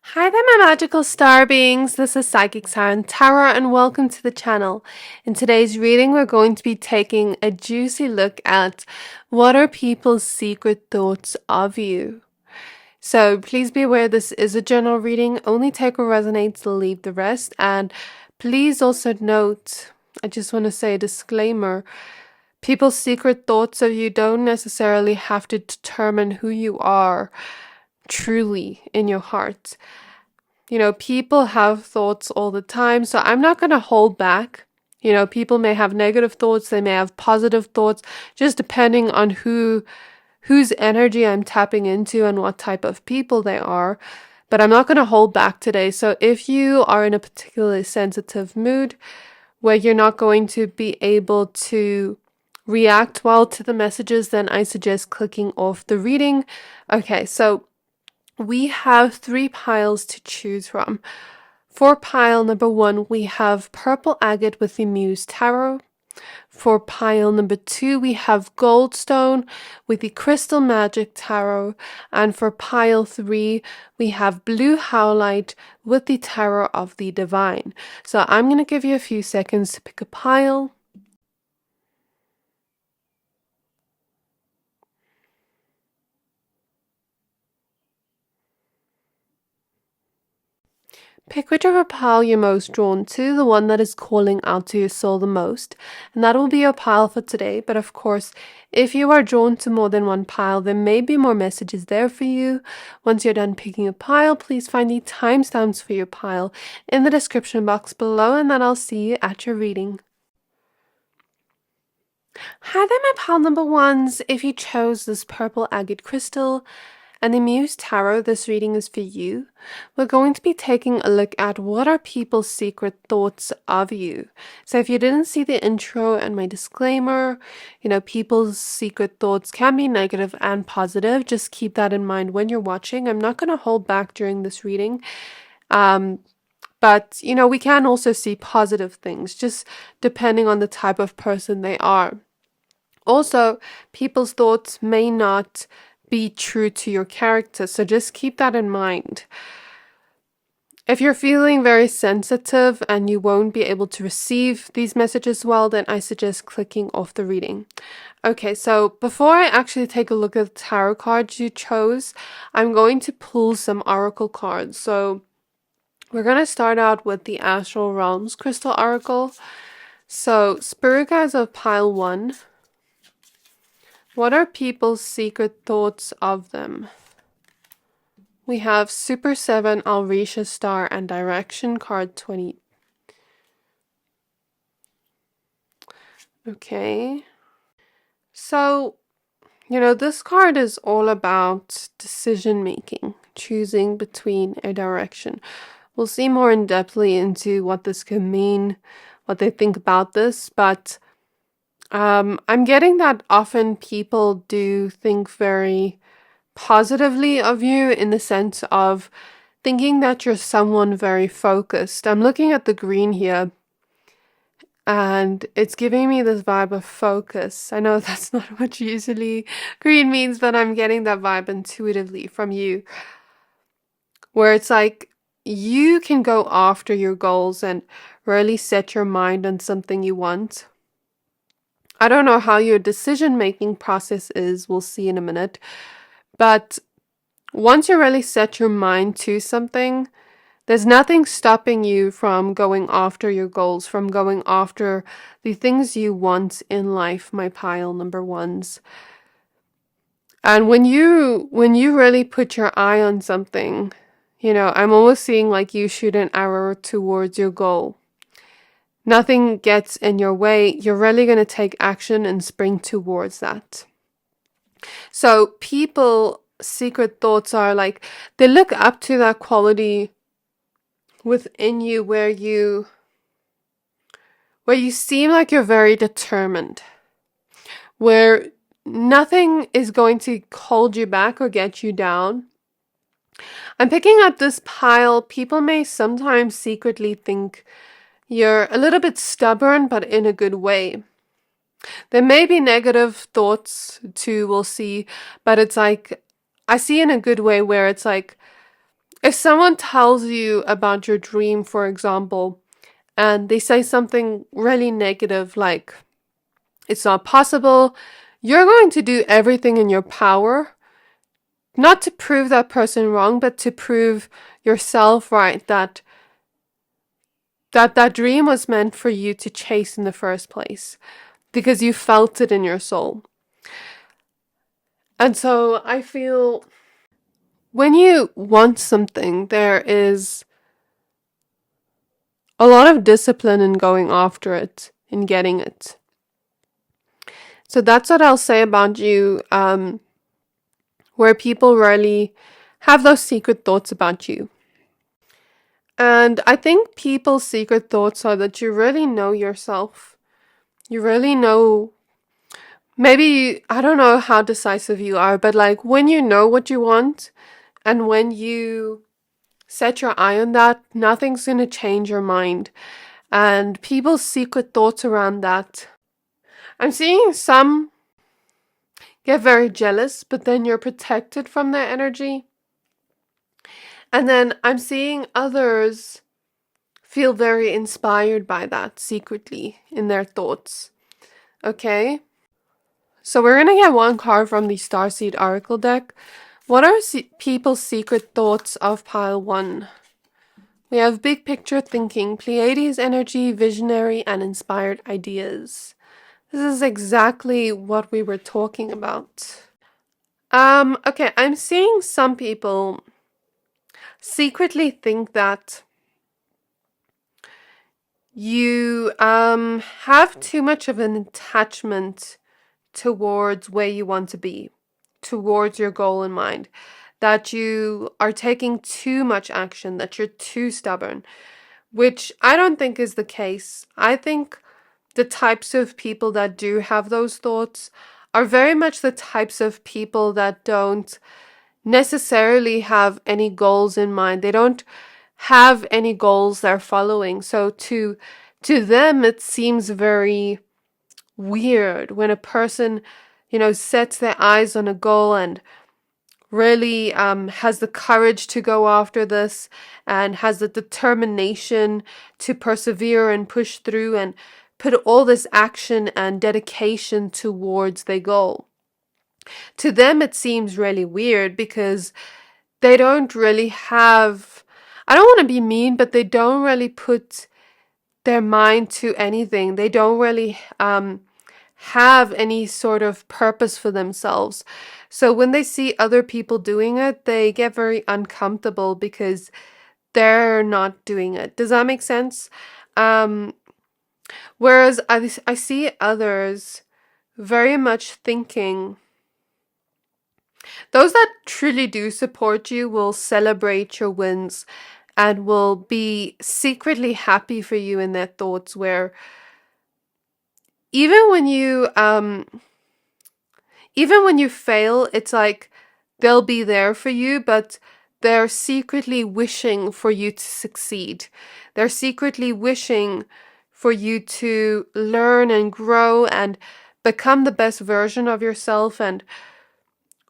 Hi there, my magical star beings. This is Psychic Siren Tarot, and welcome to the channel. In today's reading, we're going to be taking a juicy look at what are people's secret thoughts of you. So please be aware this is a general reading. Only take what resonates, leave the rest. And please also note, I just want to say a disclaimer. People's secret thoughts of you don't necessarily have to determine who you are truly in your heart. You know, people have thoughts all the time, so I'm not going to hold back. You know, people may have negative thoughts, they may have positive thoughts, just depending on whose energy I'm tapping into and what type of people they are. But I'm not going to hold back today. So if you are in a particularly sensitive mood where you're not going to be able to react well to the messages, then I suggest clicking off the reading. Okay, so we have 3 piles to choose from. For pile number 1, we have Purple Agate with the Muse Tarot. For pile number 2, we have Goldstone with the Crystal Magic Tarot. And for pile 3, we have Blue Howlite with the Tarot of the Divine. So I'm going to give you a few seconds to pick a pile. Pick whichever pile you're most drawn to, the one that is calling out to your soul the most, and that will be your pile for today. But of course, if you are drawn to more than one pile, there may be more messages there for you. Once you're done picking a pile, please find the timestamps for your pile in the description box below, and then I'll see you at your reading. Hi there, my pile number 1s. If you chose this purple agate crystal and the Muse Tarot, this reading is for you. We're going to be taking a look at what are people's secret thoughts of you. So if you didn't see the intro and my disclaimer, you know, people's secret thoughts can be negative and positive. Just keep that in mind when you're watching. I'm not going to hold back during this reading. But, you know, we can also see positive things, just depending on the type of person they are. Also, people's thoughts may not be true to your character, so just keep that in mind. If you're feeling very sensitive and you won't be able to receive these messages well, then I suggest clicking off the reading. Okay, so before I actually take a look at the tarot cards you chose, I'm going to pull some oracle cards. So we're going to start out with the Astral Realms Crystal Oracle. So Spirit Guides of Pile 1. What are people's secret thoughts of them? We have Super 7, Alrisha Star, and Direction card 20. Okay. So, you know, this card is all about decision making, choosing between a direction. We'll see more in depthly into what this can mean, what they think about this, but I'm getting that often people do think very positively of you in the sense of thinking that you're someone very focused. I'm looking at the green here and it's giving me this vibe of focus. I know that's not what usually green means, but I'm getting that vibe intuitively from you, where it's like you can go after your goals and really set your mind on something you want. I don't know how your decision-making process is, we'll see in a minute, but once you really set your mind to something, there's nothing stopping you from going after your goals, from going after the things you want in life, my pile number 1s. And when you really put your eye on something, you know, I'm almost seeing like you shoot an arrow towards your goal. Nothing gets in your way. You're really going to take action and spring towards that. So people, secret thoughts are like, they look up to that quality within you where you seem like you're very determined, where nothing is going to hold you back or get you down. I'm picking up this pile. People may sometimes secretly think you're a little bit stubborn, but in a good way. There may be negative thoughts too, we'll see, but it's like, I see in a good way where it's like, if someone tells you about your dream, for example, and they say something really negative like, it's not possible, you're going to do everything in your power, not to prove that person wrong, but to prove yourself right, that dream was meant for you to chase in the first place because you felt it in your soul. And so I feel when you want something, there is a lot of discipline in going after it, in getting it. So that's what I'll say about you, where people really have those secret thoughts about you. And I think people's secret thoughts are that you really know yourself. You really know, maybe, I don't know how decisive you are, but like when you know what you want and when you set your eye on that, nothing's going to change your mind. And people's secret thoughts around that. I'm seeing some get very jealous, but then you're protected from their energy. And then I'm seeing others feel very inspired by that secretly in their thoughts. Okay? So we're going to get one card from the Starseed Oracle deck. What are people's secret thoughts of pile 1? We have big picture thinking, Pleiades energy, visionary, and inspired ideas. This is exactly what we were talking about. Okay, I'm seeing some people secretly think that you have too much of an attachment towards where you want to be, towards your goal in mind, that you are taking too much action, that you're too stubborn, which I don't think is the case. I think the types of people that do have those thoughts are very much the types of people that don't necessarily have any goals in mind. They don't have any goals they're following. So to them, it seems very weird when a person, sets their eyes on a goal and really has the courage to go after this and has the determination to persevere and push through and put all this action and dedication towards their goal. To them, it seems really weird because they don't really have, I don't want to be mean, but they don't really put their mind to anything. They don't really have any sort of purpose for themselves. So when they see other people doing it, they get very uncomfortable because they're not doing it. Does that make sense? Whereas I see others very much thinking, those that truly do support you will celebrate your wins and will be secretly happy for you in their thoughts, where even when you fail, it's like they'll be there for you, but they're secretly wishing for you to succeed. They're secretly wishing for you to learn and grow and become the best version of yourself and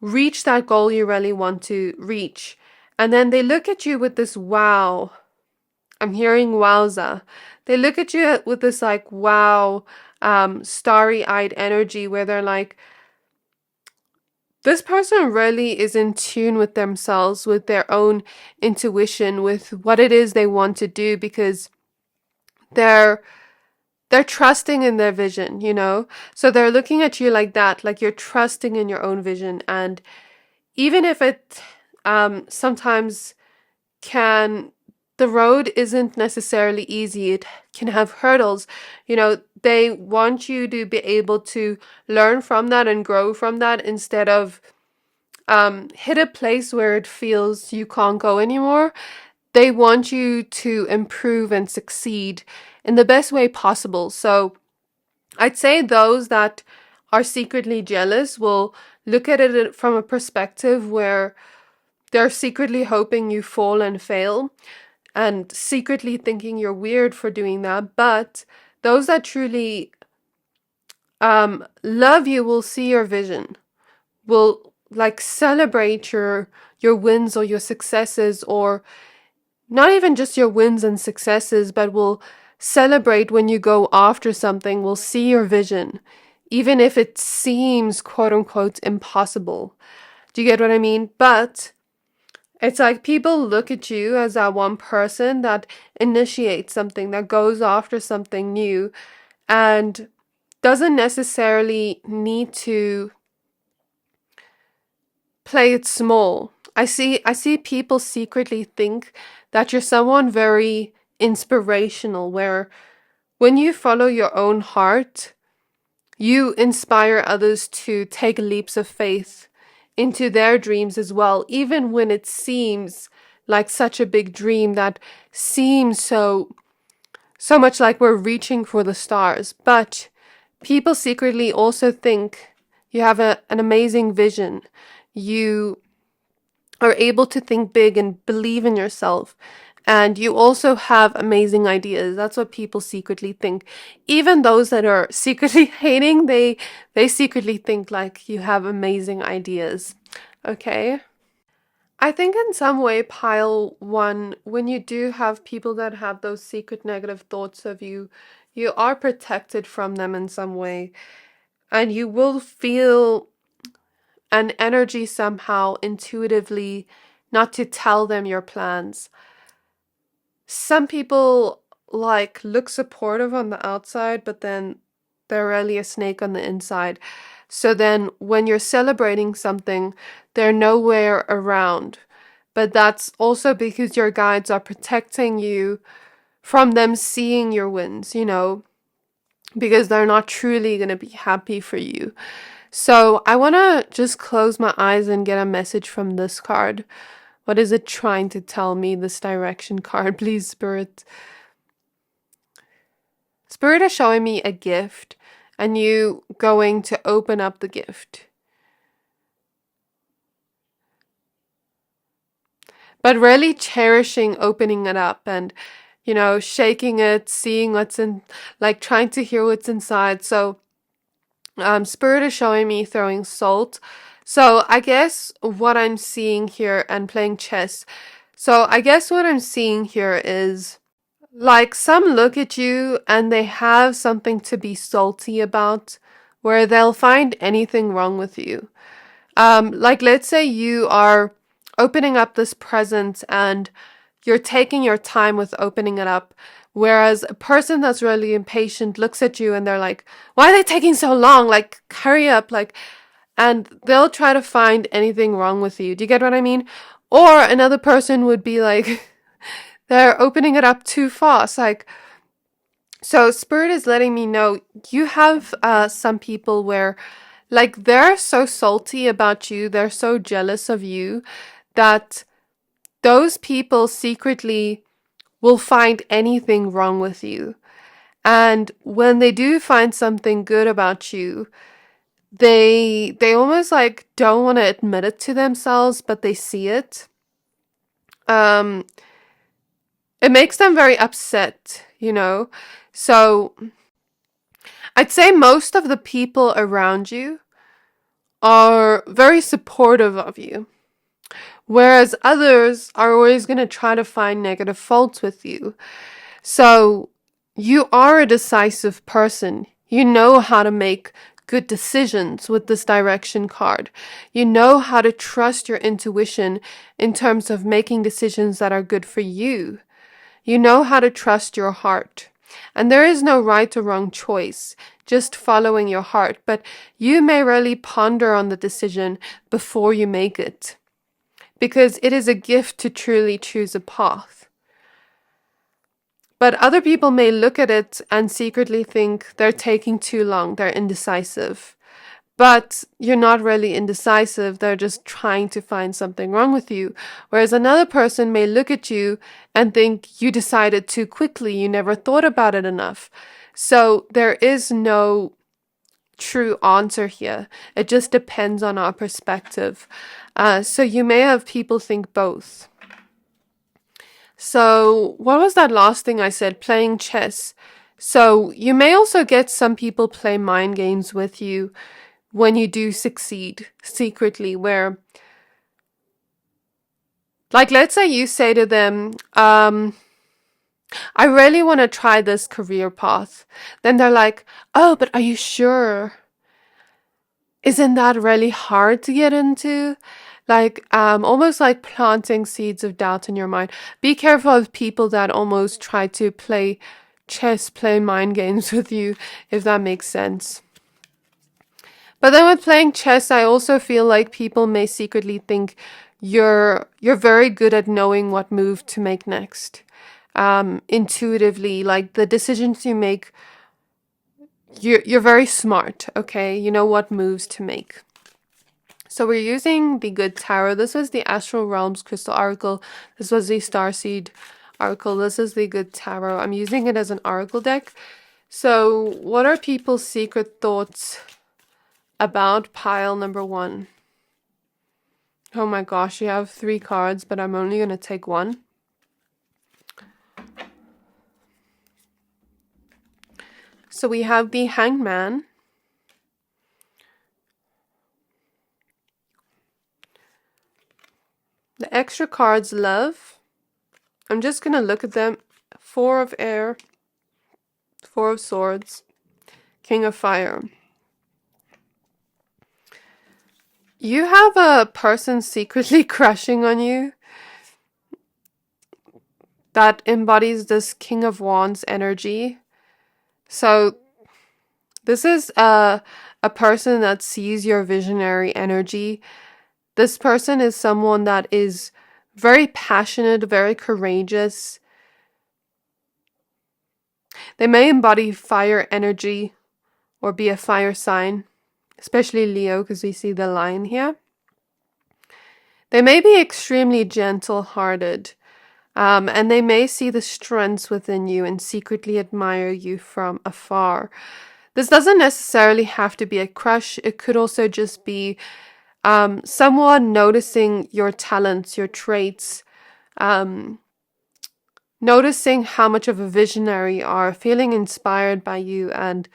reach that goal you really want to reach. And then they look at you with this wow. I'm hearing wowza. They look at you with this like wow, starry-eyed energy where they're like, this person really is in tune with themselves, with their own intuition, with what it is they want to do, because they're trusting in their vision, So they're looking at you like that, like you're trusting in your own vision. And even if it sometimes the road isn't necessarily easy, it can have hurdles, they want you to be able to learn from that and grow from that instead of hit a place where it feels you can't go anymore. They want you to improve and succeed in the best way possible. So I'd say those that are secretly jealous will look at it from a perspective where they're secretly hoping you fall and fail and secretly thinking you're weird for doing that. But those that truly love you will see your vision, will like celebrate your your wins or your successes, or not even just your wins and successes, but will celebrate when you go after something, will see your vision, even if it seems quote unquote impossible. Do you get what I mean? But it's like people look at you as that one person that initiates something, that goes after something new, and doesn't necessarily need to play it small. I see people secretly think that you're someone very inspirational, where when you follow your own heart, you inspire others to take leaps of faith into their dreams as well, even when it seems like such a big dream that seems so much like we're reaching for the stars. But people secretly also think you have an amazing vision. You are able to think big and believe in yourself. And you also have amazing ideas. That's what people secretly think. Even those that are secretly hating, they secretly think like you have amazing ideas. Okay? I think in some way, pile one, when you do have people that have those secret negative thoughts of you, you are protected from them in some way. And you will feel an energy somehow intuitively not to tell them your plans. Some people like look supportive on the outside, but then they're really a snake on the inside. So then when you're celebrating something, they're nowhere around. But that's also because your guides are protecting you from them seeing your wins, you know, because they're not truly going to be happy for you. So I want to just close my eyes and get a message from this card. What is it trying to tell me, this direction card? Please, Spirit. Spirit is showing me a gift and you going to open up the gift. But really cherishing opening it up and, you know, shaking it, seeing what's in, like trying to hear what's inside. So Spirit is showing me throwing salt. So I guess what I'm seeing here, and playing chess. So I guess what I'm seeing here is like some look at you and they have something to be salty about, where they'll find anything wrong with you. Like let's say you are opening up this present and you're taking your time with opening it up. Whereas a person that's really impatient looks at you and they're like, why are they taking so long? Like, hurry up. Like, and they'll try to find anything wrong with you. Do you get what I mean? Or another person would be like, they're opening it up too fast. Like, so Spirit is letting me know you have some people where like they're so salty about you. They're so jealous of you that those people secretly will find anything wrong with you. And when they do find something good about you, they almost like don't want to admit it to themselves, but they see it. It makes them very upset, you know? So I'd say most of the people around you are very supportive of you. Whereas others are always going to try to find negative faults with you. So you are a decisive person. You know how to make good decisions with this direction card. You know how to trust your intuition in terms of making decisions that are good for you. You know how to trust your heart. And there is no right or wrong choice, just following your heart. But you may really ponder on the decision before you make it, because it is a gift to truly choose a path. But other people may look at it and secretly think they're taking too long, they're indecisive. But you're not really indecisive, they're just trying to find something wrong with you. Whereas another person may look at you and think you decided too quickly, you never thought about it enough. So there is no true answer here. It just depends on our perspective. So you may have people think both. So what was that last thing I said? Playing chess. So you may also get some people play mind games with you when you do succeed secretly, where Like, let's say you say to them, I really want to try this career path. Then they're like, oh, but are you sure? Isn't that really hard to get into? Like, almost like planting seeds of doubt in your mind. Be careful of people that almost try to play chess, play mind games with you, if that makes sense. But then with playing chess, I also feel like people may secretly think you're very good at knowing what move to make next. Intuitively, like the decisions you make, you're very smart, okay? You know what moves to make. So we're using the Good Tarot. This was the Astral Realms Crystal Oracle. This was the Starseed Oracle. This is the Good Tarot. I'm using it as an Oracle deck. So what are people's secret thoughts about pile number 1? Oh my gosh, you have 3 cards, but I'm only going to take 1. So we have the Hanged Man. The extra cards, Love. I'm just going to look at them. 4 of Air, 4 of Swords, King of Fire. You have a person secretly crushing on you that embodies this King of Wands energy. So this is a person that sees your visionary energy. This person is someone that is very passionate, very courageous. They may embody fire energy or be a fire sign, especially Leo, because we see the lion here. They may be extremely gentle-hearted, and they may see the strengths within you and secretly admire you from afar. This doesn't necessarily have to be a crush. It could also just be someone noticing your talents, your traits, noticing how much of a visionary you are, feeling inspired by you, and,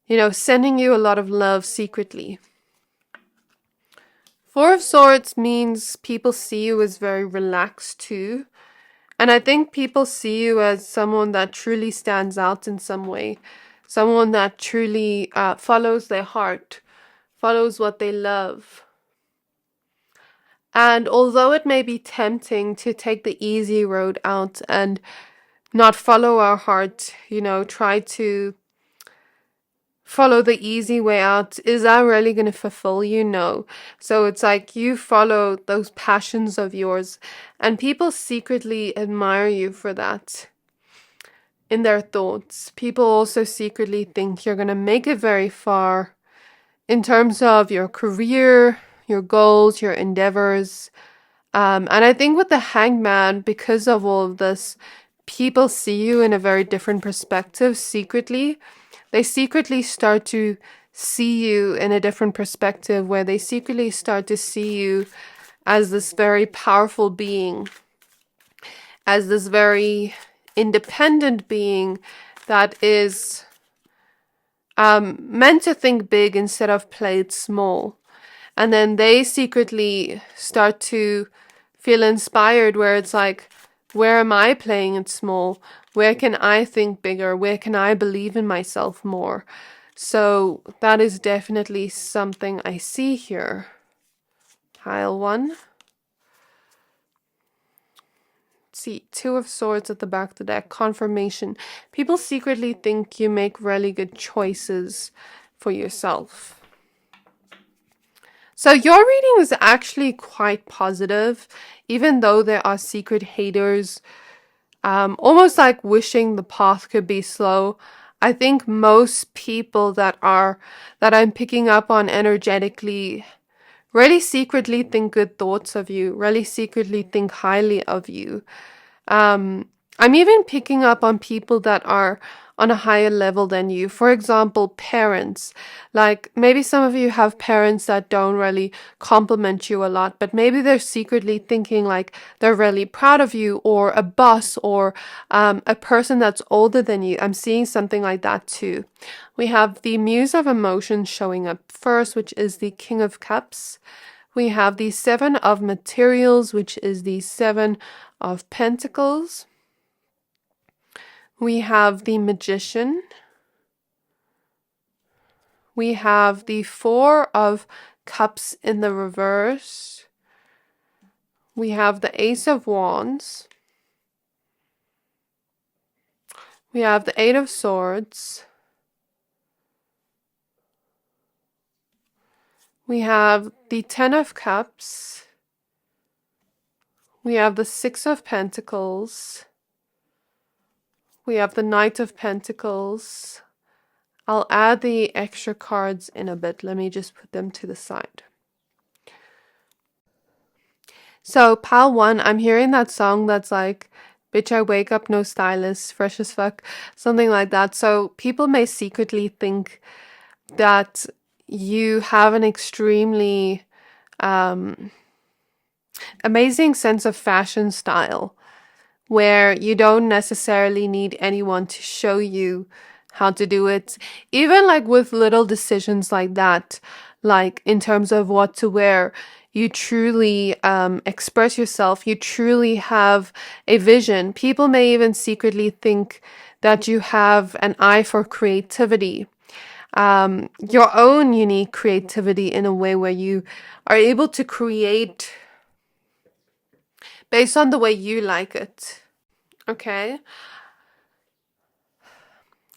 you know, sending you a lot of love secretly. 4 of Swords means people see you as very relaxed too. And I think people see you as someone that truly stands out in some way. Someone that truly follows their heart, follows what they love. And although it may be tempting to take the easy road out and not follow our heart, you know, try to follow the easy way out, is that really going to fulfill you? No. So it's like you follow those passions of yours, and people secretly admire you for that. In their thoughts, people also secretly think you're going to make it very far in terms of your career, your goals, your endeavors. And I think with the Hanged Man, because of all of this, people see you in a very different perspective secretly. They secretly start to see you in a different perspective, where they secretly start to see you as this very powerful being, as this very independent being that is meant to think big instead of play it small. And then they secretly start to feel inspired, where it's like, where am I playing it small? Where can I think bigger? Where can I believe in myself more? So that is definitely something I see here. Pile 1. See, 2 of Swords at the back of the deck. Confirmation. People secretly think you make really good choices for yourself. So your reading is actually quite positive, even though there are secret haters, almost like wishing the path could be slow. I think most people that I'm picking up on energetically really secretly think good thoughts of you, really secretly think highly of you. I'm even picking up on people that are on a higher level than you. For example, parents. Like, maybe some of you have parents that don't really compliment you a lot, but maybe they're secretly thinking like they're really proud of you, or a boss, or a person that's older than you. I'm seeing something like that too. We have the Muse of Emotions showing up first, which is the King of Cups. We have the Seven of Materials, which is the Seven of Pentacles. We have the Magician. We have the Four of Cups in the reverse. We have the Ace of Wands. We have the Eight of Swords. We have the Ten of Cups. We have the Six of Pentacles. We have the Knight of Pentacles. I'll add the extra cards in a bit. Let me just put them to the side. So, pile 1, I'm hearing that song that's like, bitch, I wake up, no stylist, fresh as fuck, something like that. So, people may secretly think that you have an extremely amazing sense of fashion style, where you don't necessarily need anyone to show you how to do it. Even like with little decisions like that, like in terms of what to wear, you truly express yourself. You truly have a vision. People may even secretly think that you have an eye for creativity, your own unique creativity, in a way where you are able to create based on the way you like it. Okay.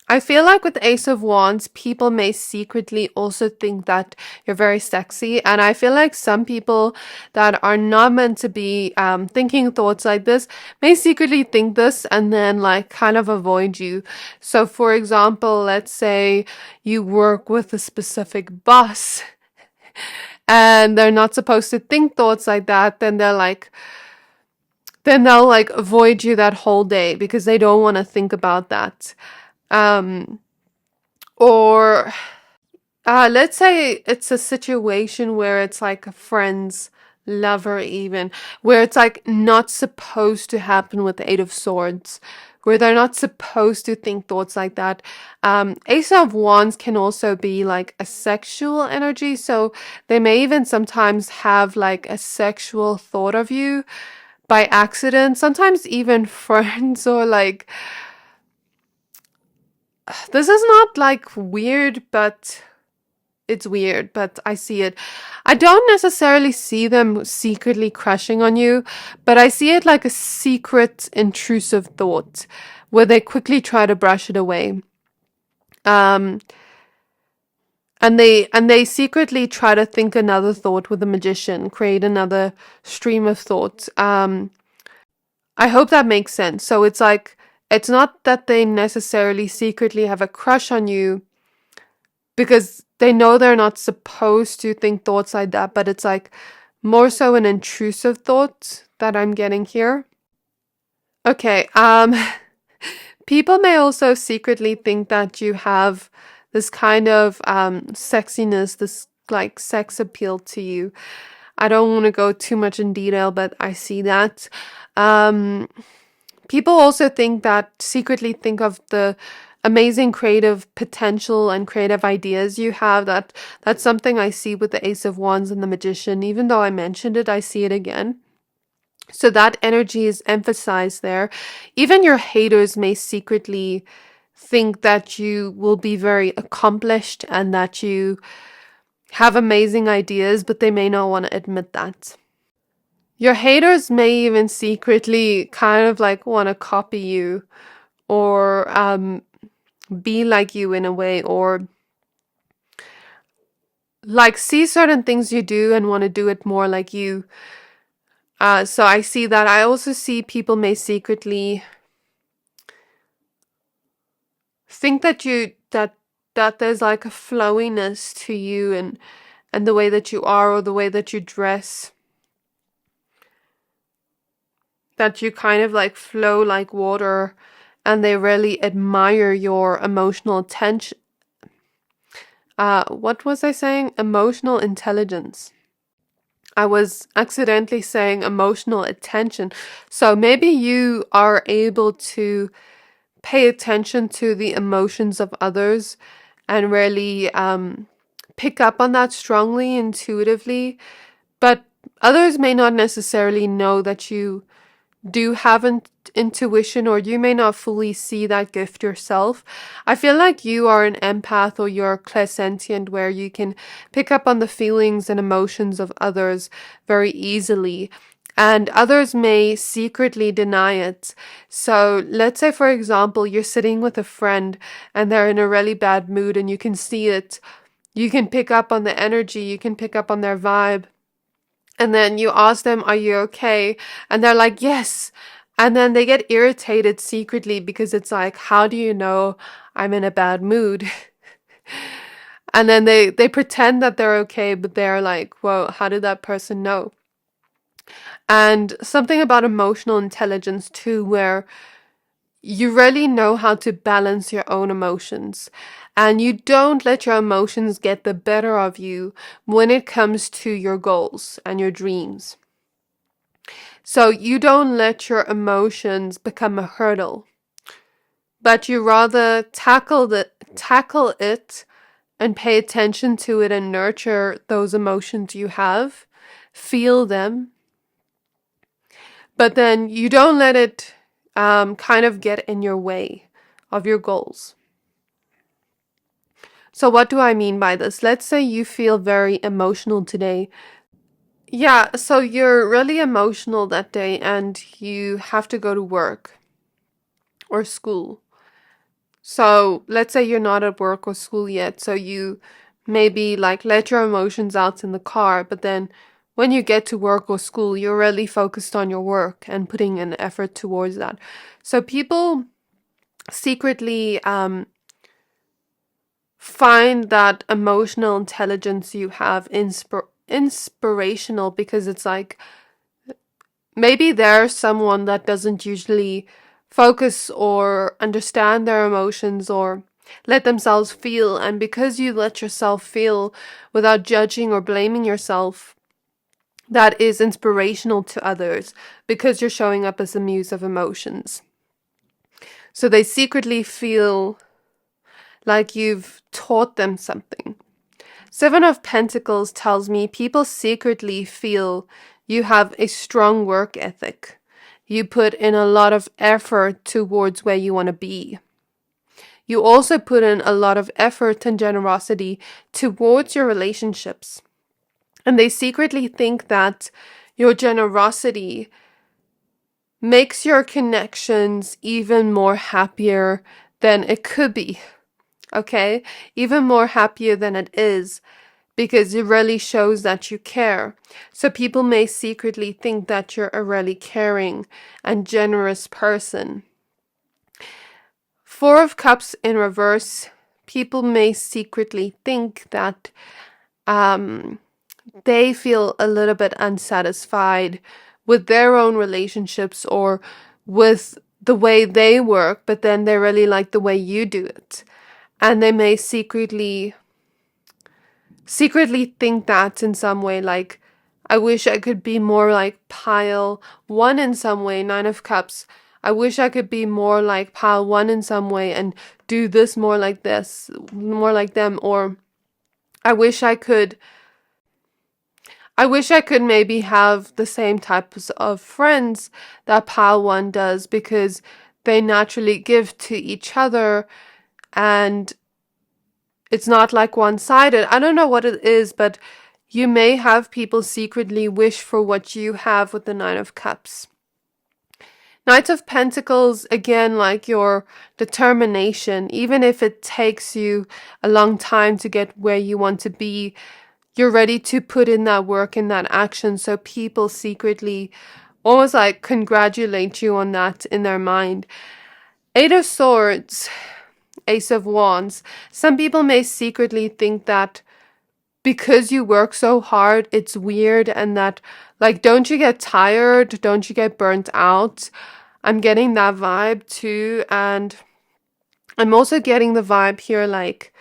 I feel like with Ace of Wands, people may secretly also think that you're very sexy. And I feel like some people that are not meant to be thinking thoughts like this may secretly think this and then like kind of avoid you. So for example, let's say you work with a specific boss and they're not supposed to think thoughts like that, then they'll avoid you that whole day because they don't want to think about that. Or let's say it's a situation where it's like a friend's lover, even where it's like not supposed to happen with the Eight of Swords, where they're not supposed to think thoughts like that. Ace of Wands can also be like a sexual energy, so they may even sometimes have like a sexual thought of you by accident, sometimes even friends or like, this is not like weird, but it's weird, but I see it. I don't necessarily see them secretly crushing on you, but I see it like a secret intrusive thought where they quickly try to brush it away. And they secretly try to think another thought with the Magician, create another stream of thought. I hope that makes sense. So it's like, it's not that they necessarily secretly have a crush on you because they know they're not supposed to think thoughts like that, but it's like more so an intrusive thought that I'm getting here. Okay, people may also secretly think that you have this kind of sexiness, this like sex appeal to you. I don't want to go too much in detail, but I see that. People also secretly think of the amazing creative potential and creative ideas you have. That's something I see with the Ace of Wands and the Magician. Even though I mentioned it, I see it again. So that energy is emphasized there. Even your haters may secretly think that you will be very accomplished and that you have amazing ideas, but they may not want to admit that. Your haters may even secretly kind of like want to copy you or be like you in a way, or like see certain things you do and want to do it more like you. So I see that. I also see people may secretly think that that there's like a flowiness to you and the way that you are or the way that you dress. That you kind of like flow like water and they really admire your emotional attention. What was I saying? Emotional intelligence. I was accidentally saying emotional attention. So maybe you are able to pay attention to the emotions of others and really pick up on that strongly, intuitively, But others may not necessarily know that you do have an intuition, or you may not fully see that gift yourself. I feel like you are an empath, or you're clairsentient, where you can pick up on the feelings and emotions of others very easily, and others may secretly deny it. So let's say, for example, you're sitting with a friend and they're in a really bad mood, and you can see it. You can pick up on the energy, you can pick up on their vibe. And then you ask them, are you okay? And they're like, yes. And then they get irritated secretly, because it's like, how do you know I'm in a bad mood? And then they pretend that they're okay, but they're like, whoa, how did that person know? And something about emotional intelligence too, where you really know how to balance your own emotions, and you don't let your emotions get the better of you when it comes to your goals and your dreams. So you don't let your emotions become a hurdle, but you rather tackle it and pay attention to it and nurture those emotions you have, feel them, but then you don't let it kind of get in your way of your goals. So what do I mean by this? Let's say you feel very emotional today. Yeah, so you're really emotional that day and you have to go to work or school. So let's say you're not at work or school yet, so you maybe like let your emotions out in the car, but then when you get to work or school, you're really focused on your work and putting an effort towards that. So people secretly find that emotional intelligence you have inspirational, because it's like maybe they're someone that doesn't usually focus or understand their emotions or let themselves feel, and because you let yourself feel without judging or blaming yourself, that is inspirational to others, because you're showing up as a muse of emotions. So they secretly feel like you've taught them something. Seven of Pentacles tells me people secretly feel you have a strong work ethic. You put in a lot of effort towards where you want to be. You also put in a lot of effort and generosity towards your relationships. And they secretly think that your generosity makes your connections even more happier than it could be. Okay? Even more happier than it is, because it really shows that you care. So people may secretly think that you're a really caring and generous person. Four of Cups in reverse, people may secretly think that they feel a little bit unsatisfied with their own relationships or with the way they work, but then they really like the way you do it. And they may secretly think that in some way, like, I wish I could be more like pile one in some way, Nine of Cups. I wish I could be more like pile one in some way and do this more like this, more like them. Or I wish I could maybe have the same types of friends that pile one does, because they naturally give to each other and it's not like one-sided. I don't know what it is, but you may have people secretly wish for what you have with the Nine of Cups. Knight of Pentacles, again, like your determination. Even if it takes you a long time to get where you want to be, you're ready to put in that work and that action. So people secretly almost like congratulate you on that in their mind. Eight of Swords, Ace of Wands. Some people may secretly think that because you work so hard, it's weird, and that, like, don't you get tired? Don't you get burnt out? I'm getting that vibe too, and I'm also getting the vibe here, like,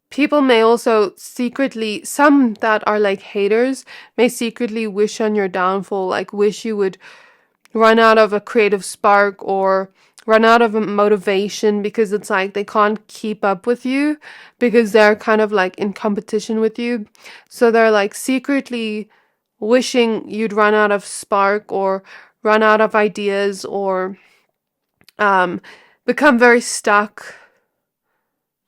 people may also secretly, some that are like haters, may secretly wish on your downfall, like wish you would run out of a creative spark or run out of a motivation, because it's like they can't keep up with you because they're kind of like in competition with you. So they're like secretly wishing you'd run out of spark or run out of ideas or become very stuck.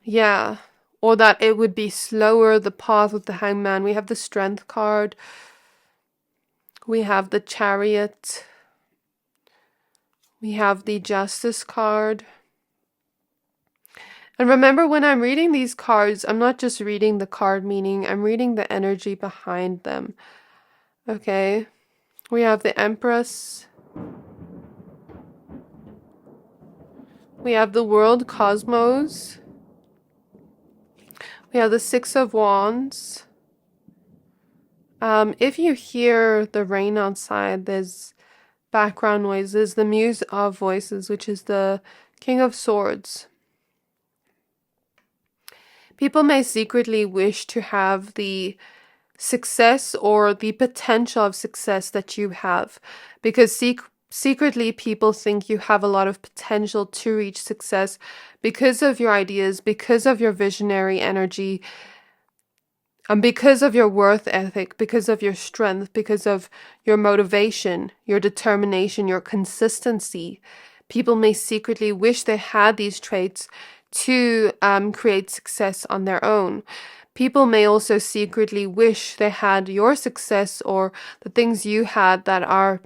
Yeah. Or that it would be slower, the path with the Hangman. We have the Strength card. We have the Chariot. We have the Justice card. And remember, when I'm reading these cards, I'm not just reading the card meaning, I'm reading the energy behind them. Okay. We have the Empress. We have the World Cosmos. We have the Six of Wands. If you hear the rain outside, there's background noises. The Muse of Voices, which is the King of Swords. People may secretly wish to have the success or the potential of success that you have, because secretly people think you have a lot of potential to reach success because of your ideas, because of your visionary energy, and because of your worth ethic, because of your strength, because of your motivation, your determination, your consistency. People may secretly wish they had these traits to create success on their own. People may also secretly wish they had your success or the things you had that are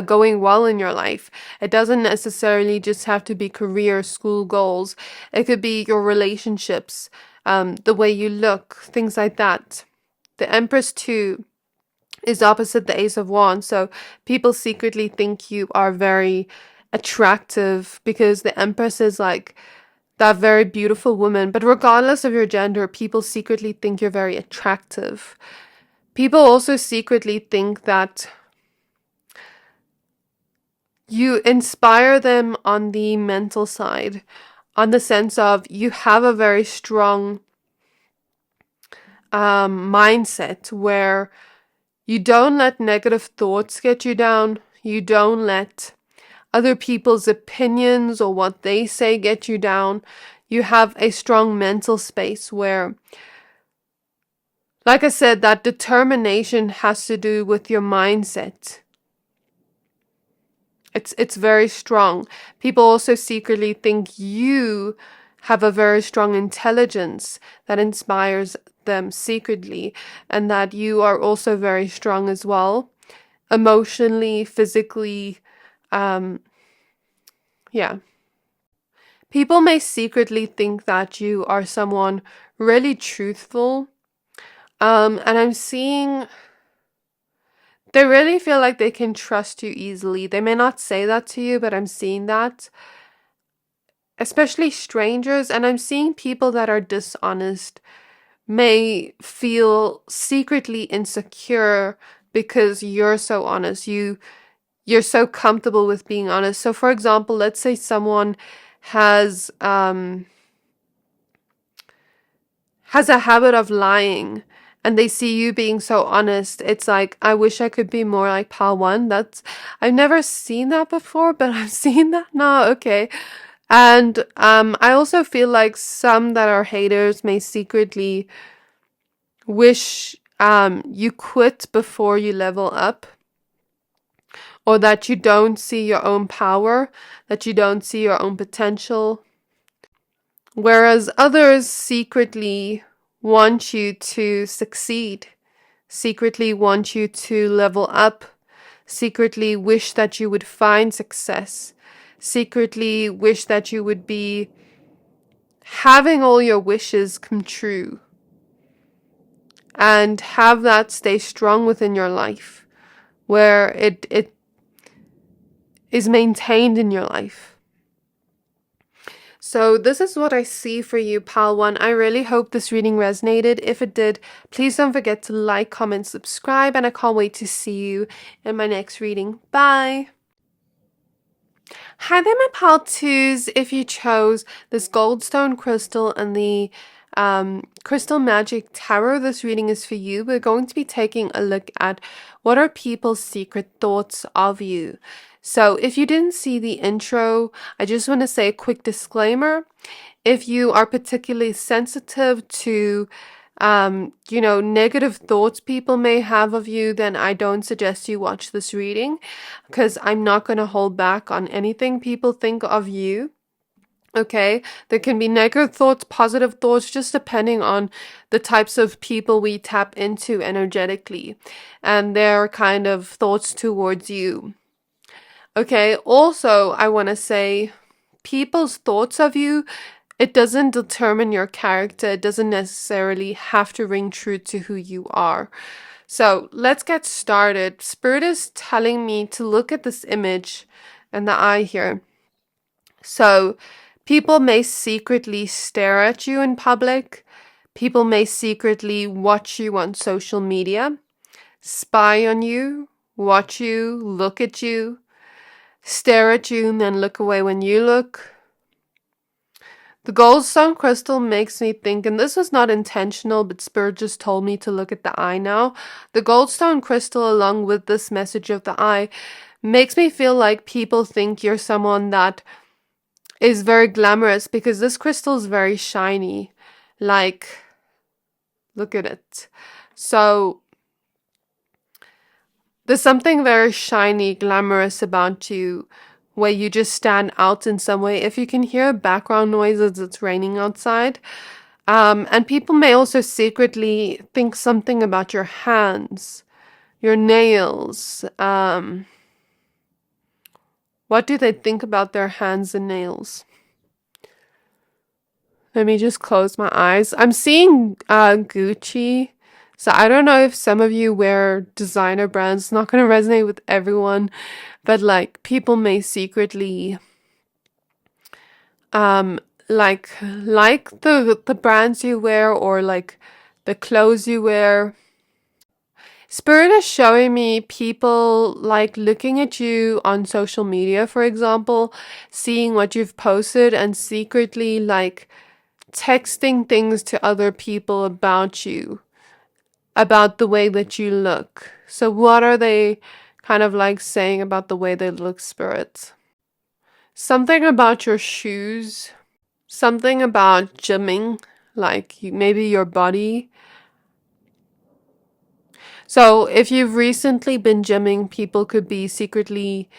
going well in your life. It doesn't necessarily just have to be career, school goals. It could be your relationships, the way you look, things like that. The Empress too is opposite the Ace of Wands, so people secretly think you are very attractive because the Empress is like that very beautiful woman. But regardless of your gender, people secretly think you're very attractive. People also secretly think that you inspire them on the mental side, on the sense of you have a very strong mindset where you don't let negative thoughts get you down. You don't let other people's opinions or what they say get you down. You have a strong mental space where, like I said, that determination has to do with your mindset. It's very strong. People also secretly think you have a very strong intelligence that inspires them secretly, and that you are also very strong as well, emotionally, physically. Yeah. People may secretly think that you are someone really truthful. And I'm seeing they really feel like they can trust you easily. They may not say that to you, but I'm seeing that. Especially strangers, and I'm seeing people that are dishonest may feel secretly insecure because you're so honest. You're so comfortable with being honest. So for example, let's say someone has a habit of lying and they see you being so honest. It's like, I wish I could be more like Pal One. I've never seen that before, but I've seen that now. Okay. And I also feel like some that are haters may secretly wish you quit before you level up, or that you don't see your own power, that you don't see your own potential. Whereas others secretly want you to succeed, secretly want you to level up, secretly wish that you would find success, secretly wish that you would be having all your wishes come true, and have that stay strong within your life, where it is maintained in your life. So this is what I see for you, Pal One. I really hope this reading resonated. If it did, please don't forget to like, comment, subscribe, and I can't wait to see you in my next reading. Bye! Hi there, my Pal Twos. If you chose this Goldstone crystal and the Crystal Magic Tarot, this reading is for you. We're going to be taking a look at what are people's secret thoughts of you. So if you didn't see the intro, I just want to say a quick disclaimer. If you are particularly sensitive to negative thoughts people may have of you, then I don't suggest you watch this reading, because I'm not going to hold back on anything people think of you. Okay, there can be negative thoughts, positive thoughts, just depending on the types of people we tap into energetically and their kind of thoughts towards you. Okay, also, I want to say people's thoughts of you, it doesn't determine your character. It doesn't necessarily have to ring true to who you are. So let's get started. Spirit is telling me to look at this image and the eye here. So people may secretly stare at you in public. People may secretly watch you on social media, spy on you, watch you, look at you, stare at you, and then look away when you look. The Goldstone crystal makes me think, and this was not intentional, but Spirit just told me to look at the eye now. The Goldstone crystal, along with this message of the eye, makes me feel like people think you're someone that is very glamorous, because this crystal is very shiny. Like, look at it. So there's something very shiny, glamorous about you, where you just stand out in some way. If you can hear background noises, it's raining outside. And people may also secretly think something about your hands, your nails. What do they think about their hands and nails? Let me just close my eyes. I'm seeing Gucci. So I don't know if some of you wear designer brands. It's not going to resonate with everyone. But like people may secretly like the brands you wear, or like the clothes you wear. Spirit is showing me people like looking at you on social media, for example, seeing what you've posted and secretly like texting things to other people about you, about the way that you look. So what are they kind of like saying about the way they look, Spirit? Something about your shoes, something about gymming, like maybe your body. So if you've recently been gymming, people could be secretly,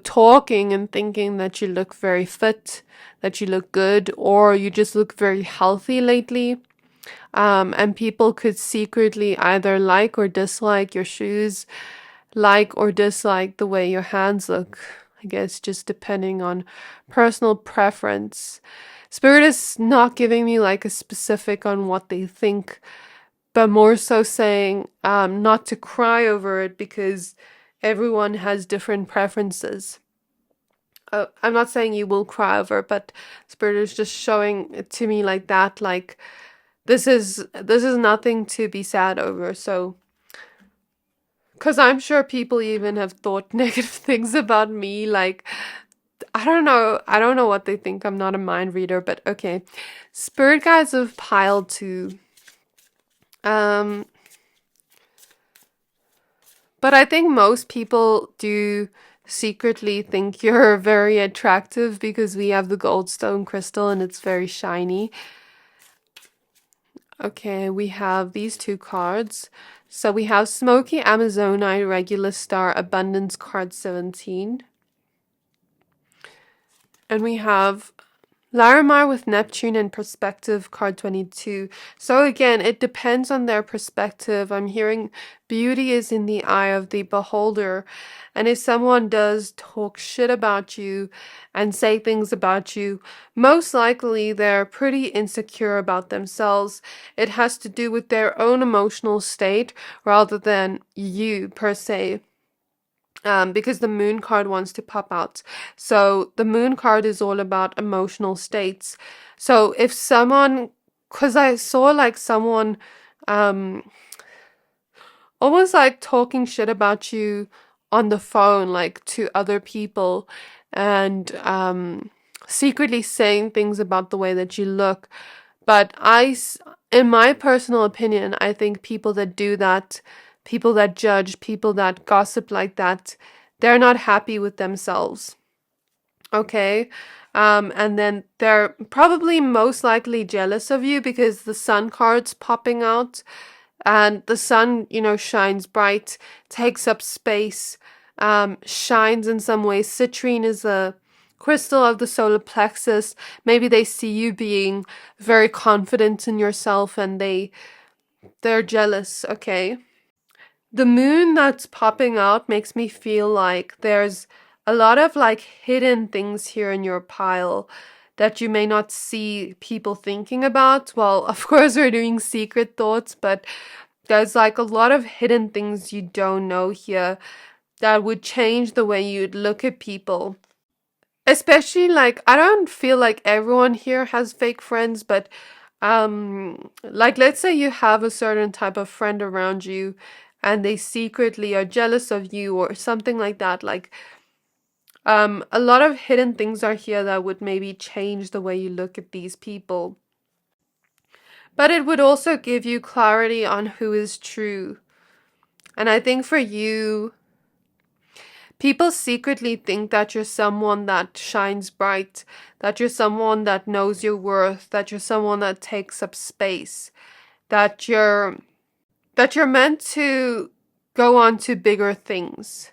talking and thinking that you look very fit, that you look good, or you just look very healthy lately. And people could secretly either like or dislike your shoes, like or dislike the way your hands look. I guess just depending on personal preference. Spirit is not giving me like a specific on what they think, but more so saying not to cry over it, because everyone has different preferences. I'm not saying you will cry over it, but Spirit is just showing it to me like that, like this is nothing to be sad over. So, because I'm sure people even have thought negative things about me, like I don't know what they think. I'm not a mind reader, but okay. Spirit guides have piled to but I think most people do secretly think you're very attractive, because we have the Goldstone crystal and it's very shiny. Okay, we have these two cards. So we have Smoky Amazonite, Regular Star, Abundance card 17. And we have Larimar with Neptune and Perspective, card 22. So again, it depends on their perspective. I'm hearing beauty is in the eye of the beholder. And if someone does talk shit about you and say things about you, most likely they're pretty insecure about themselves. It has to do with their own emotional state rather than you per se. Because the moon card wants to pop out. So the moon card is all about emotional states. So if someone, because I saw like someone almost like talking shit about you on the phone, like to other people, and secretly saying things about the way that you look. But in my personal opinion, I think people that do that, people that judge, people that gossip like that, they're not happy with themselves. Okay. And then they're probably most likely jealous of you because the sun card's popping out, and the sun, shines bright, takes up space, shines in some ways. Citrine is a crystal of the solar plexus. Maybe they see you being very confident in yourself and they're jealous. Okay. The moon that's popping out makes me feel like there's a lot of like hidden things here in your pile that you may not see people thinking about. Well, of course, we're doing secret thoughts, but there's like a lot of hidden things you don't know here that would change the way you'd look at people. Especially like, I don't feel like everyone here has fake friends, but like let's say you have a certain type of friend around you and they secretly are jealous of you or something like that. Like a lot of hidden things are here that would maybe change the way you look at these people. But it would also give you clarity on who is true. And I think for you, people secretly think that you're someone that shines bright, that you're someone that knows your worth, that you're someone that takes up space, that you're meant to go on to bigger things.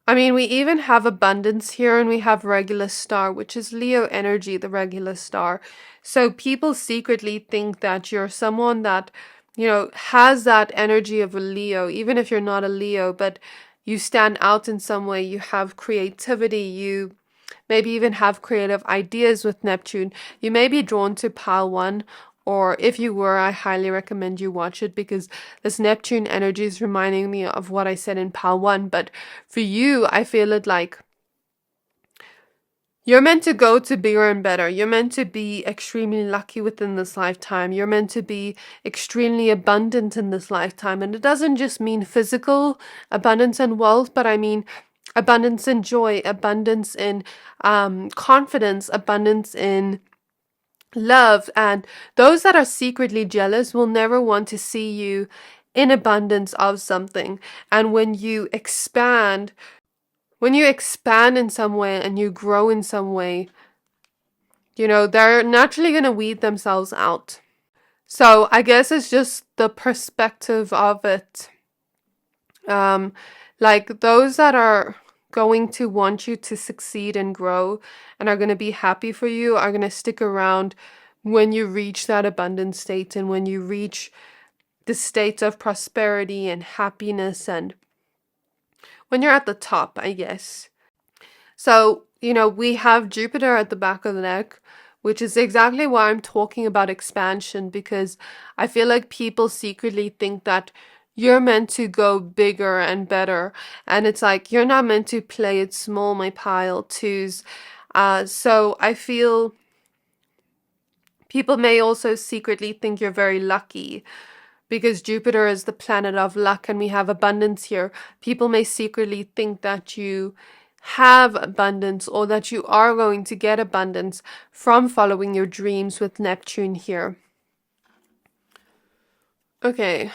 I mean, we even have abundance here and we have regular star, which is Leo energy, the regular star. So people secretly think that you're someone that, has that energy of a Leo, even if you're not a Leo, but you stand out in some way. You have creativity. You maybe even have creative ideas with Neptune. You may be drawn to pile one, or if you were, I highly recommend you watch it because this Neptune energy is reminding me of what I said in pile one. But for you, I feel it like you're meant to go to bigger and better. You're meant to be extremely lucky within this lifetime. You're meant to be extremely abundant in this lifetime. And it doesn't just mean physical abundance and wealth, but I mean abundance in joy, abundance in confidence, abundance in love. And those that are secretly jealous will never want to see you in abundance of something. And when you expand in some way and you grow in some way, they're naturally going to weed themselves out. So I guess it's just the perspective of it. Like those that are going to want you to succeed and grow and are going to be happy for you are going to stick around when you reach that abundant state and when you reach the state of prosperity and happiness and when you're at the top, I guess. So, we have Jupiter at the back of the deck, which is exactly why I'm talking about expansion, because I feel like people secretly think that you're meant to go bigger and better. And it's like, you're not meant to play it small, my pile twos. So I feel people may also secretly think you're very lucky because Jupiter is the planet of luck and we have abundance here. People may secretly think that you have abundance or that you are going to get abundance from following your dreams with Neptune here. Okay,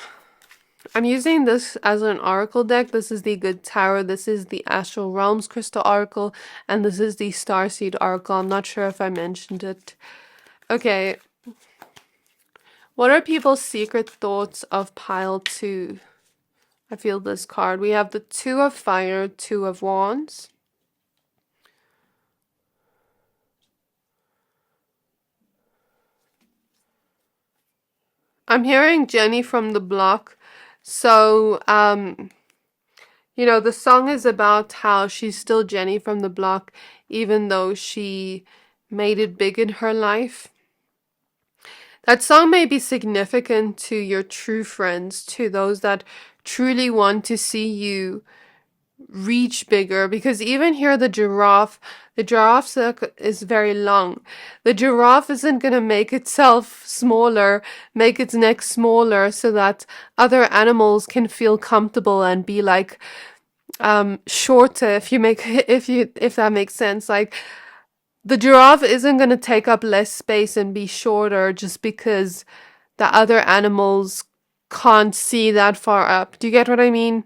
I'm using this as an oracle deck. This is the Good Tower, this is the Astral Realms Crystal Oracle, and this is the Starseed Oracle. I'm not sure if I mentioned it. Okay, what are people's secret thoughts of pile 2? I feel this card. We have the Two of Fire, Two of Wands. I'm hearing Jenny from the block. So, the song is about how she's still Jenny from the block, even though she made it big in her life. That song may be significant to your true friends, to those that truly want to see you reach bigger, because even here the giraffe is very long. The giraffe isn't going to make itself smaller, make its neck smaller so that other animals can feel comfortable and be like shorter, if that makes sense. Like the giraffe isn't going to take up less space and be shorter just because the other animals can't see that far up. Do you get what I mean?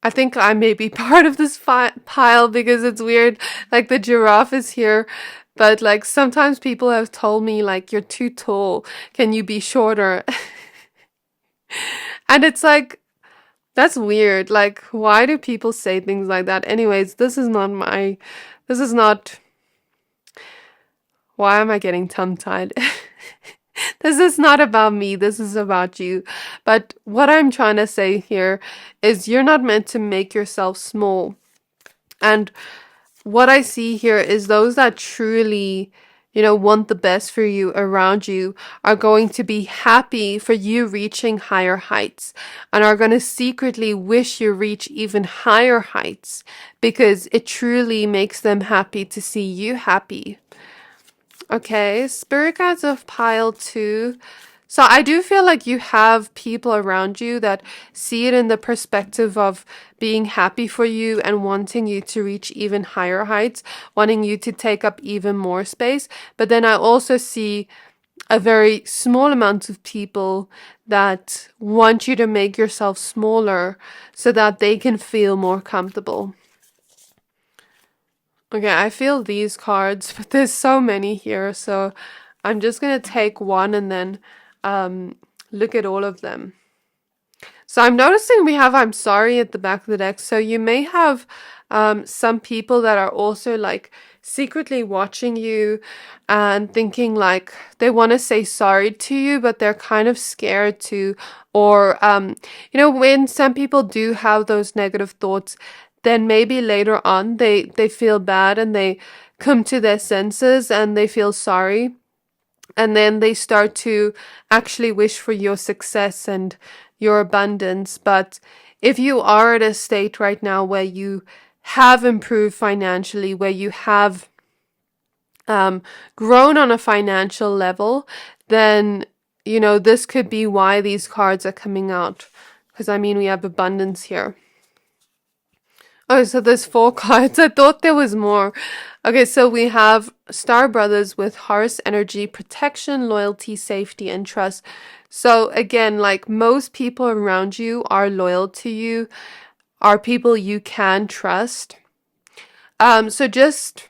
I think I may be part of this pile because it's weird. Like the giraffe is here, but like sometimes people have told me like you're too tall. Can you be shorter? And it's like that's weird. Like why do people say things like that? Anyways, this is not why am I getting tongue-tied? This is not about me, this is about you. But what I'm trying to say here is you're not meant to make yourself small. And what I see here is those that truly, want the best for you around you are going to be happy for you reaching higher heights and are going to secretly wish you reach even higher heights because it truly makes them happy to see you happy. Okay, spirit guides of pile 2. So I do feel like you have people around you that see it in the perspective of being happy for you and wanting you to reach even higher heights, wanting you to take up even more space. But then I also see a very small amount of people that want you to make yourself smaller so that they can feel more comfortable. Okay, I feel these cards, but there's so many here, so I'm just going to take one and then look at all of them. So I'm noticing we have I'm sorry at the back of the deck, so you may have some people that are also like secretly watching you and thinking like they want to say sorry to you, but they're kind of scared to, or when some people do have those negative thoughts, then maybe later on they feel bad and they come to their senses and they feel sorry. And then they start to actually wish for your success and your abundance. But if you are at a state right now where you have improved financially, where you have grown on a financial level, then, this could be why these cards are coming out. Because, we have abundance here. Oh, so there's 4 cards. I thought there was more. Okay, so we have Star Brothers with Horus energy, protection, loyalty, safety, and trust. So again, like most people around you are loyal to you, are people you can trust. So just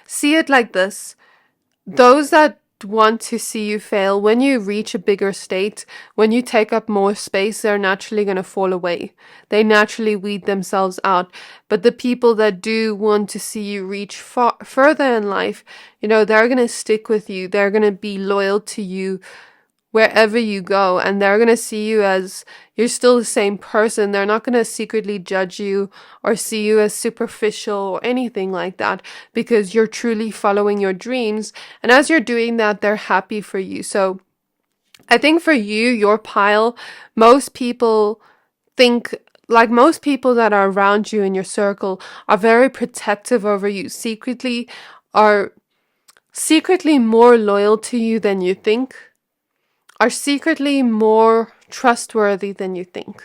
see it like this. Those that want to see you fail, when you reach a bigger state, when you take up more space, they're naturally going to fall away. They naturally weed themselves out. But the people that do want to see you reach further in life, they're going to stick with you. They're going to be loyal to you wherever you go, and they're going to see you as you're still the same person. They're not going to secretly judge you or see you as superficial or anything like that, because you're truly following your dreams. And as you're doing that, they're happy for you. So I think for you, your pile, most people think, like most people that are around you in your circle are very protective over you, are secretly more loyal to you than you think, are secretly more trustworthy than you think.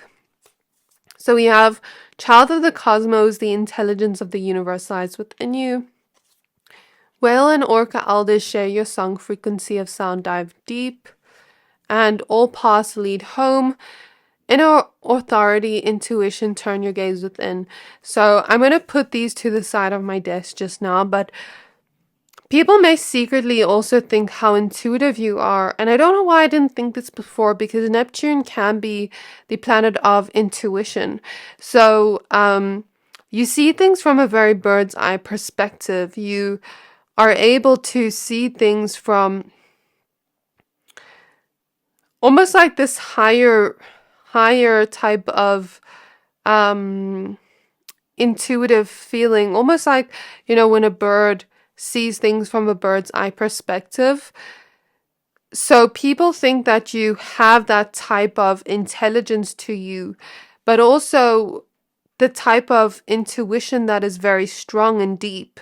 So we have Child of the Cosmos, the intelligence of the universe lies within you. Whale and Orca elders share your song, frequency of sound dive deep. And all paths lead home. Inner authority, intuition, turn your gaze within. So I'm going to put these to the side of my desk just now, but people may secretly also think how intuitive you are. And I don't know why I didn't think this before, because Neptune can be the planet of intuition. So you see things from a very bird's eye perspective. You are able to see things from almost like this higher type of intuitive feeling. Almost like, when a bird sees things from a bird's eye perspective. So people think that you have that type of intelligence to you, but also the type of intuition that is very strong and deep.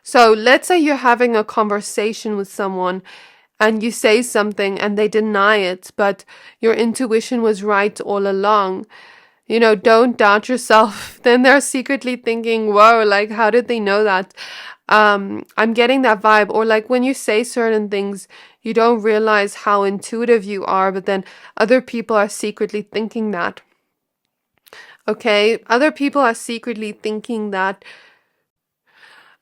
So let's say you're having a conversation with someone and you say something and they deny it, but your intuition was right all along. Don't doubt yourself. Then they're secretly thinking, whoa, like, how did they know that? I'm getting that vibe. Or like when you say certain things, you don't realize how intuitive you are, but then other people are secretly thinking that. Okay, other people are secretly thinking that.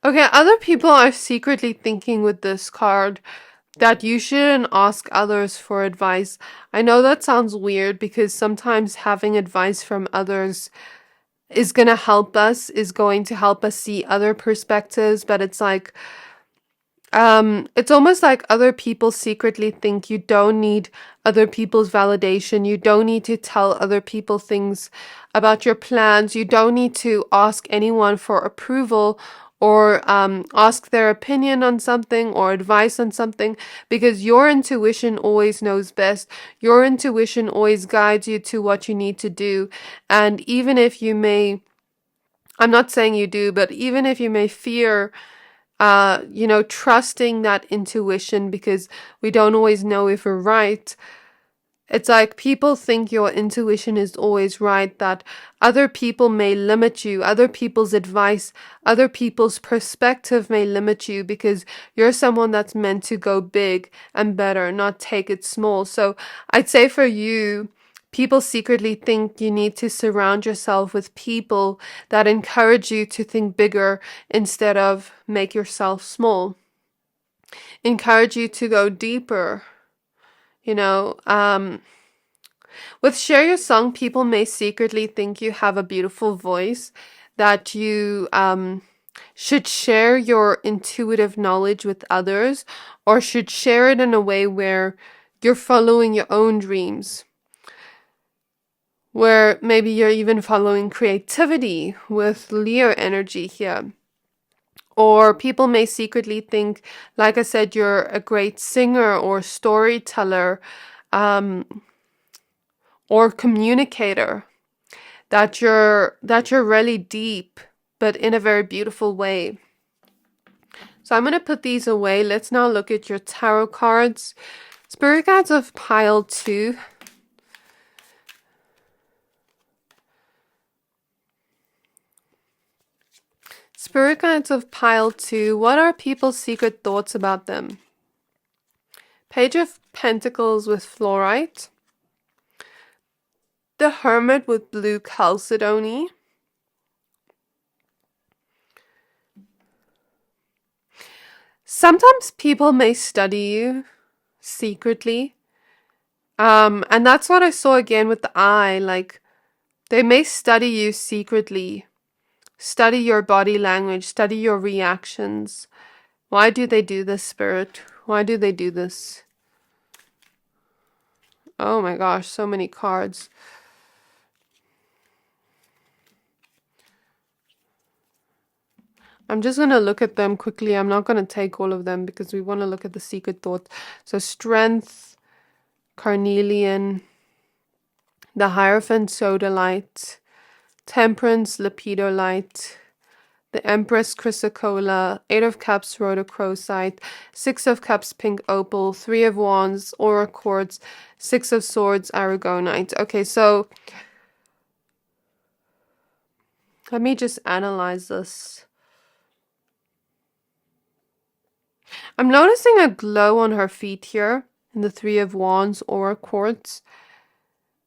Okay, other people are secretly thinking with this card that you shouldn't ask others for advice. I know that sounds weird because sometimes having advice from others is going to help us, is going to help us see other perspectives, but it's like, it's almost like other people secretly think you don't need other people's validation. You don't need to tell other people things about your plans. You don't need to ask anyone for approval or ask their opinion on something or advice on something, because your intuition always knows best. Your intuition always guides you to what you need to do. And even if you may, I'm not saying you do, but even if you may fear trusting that intuition because we don't always know if we're right. It's like people think your intuition is always right, that other people may limit you, other people's advice, other people's perspective may limit you because you're someone that's meant to go big and better, not take it small. So I'd say for you, people secretly think you need to surround yourself with people that encourage you to think bigger instead of make yourself small. Encourage you to go deeper. With Share Your Song, people may secretly think you have a beautiful voice, that you should share your intuitive knowledge with others, or should share it in a way where you're following your own dreams, where maybe you're even following creativity with Leo energy here. Or people may secretly think, like I said, you're a great singer or storyteller, or communicator, that you're really deep, but in a very beautiful way. So I'm going to put these away. Let's now look at your tarot cards. Spirit Guides of Pile 2. Spirit Guides of Pile 2. What are people's secret thoughts about them? Page of Pentacles with Fluorite. The Hermit with blue chalcedony. Sometimes people may study you secretly. And that's what I saw again with the eye. Like, they may study you secretly. Study your body language. Study your reactions. Why do they do this, Spirit? Why do they do this? Oh my gosh, so many cards. I'm just going to look at them quickly. I'm not going to take all of them because we want to look at the secret thought. So Strength, Carnelian, the Hierophant Sodalite, Temperance Lepidolite, the Empress Chrysocolla, 8 of Cups Rhodochrosite, 6 of Cups Pink Opal, 3 of Wands Aura Quartz, 6 of Swords Aragonite. Okay, so let me just analyze this. I'm noticing a glow on her feet here in the 3 of Wands Aura Quartz.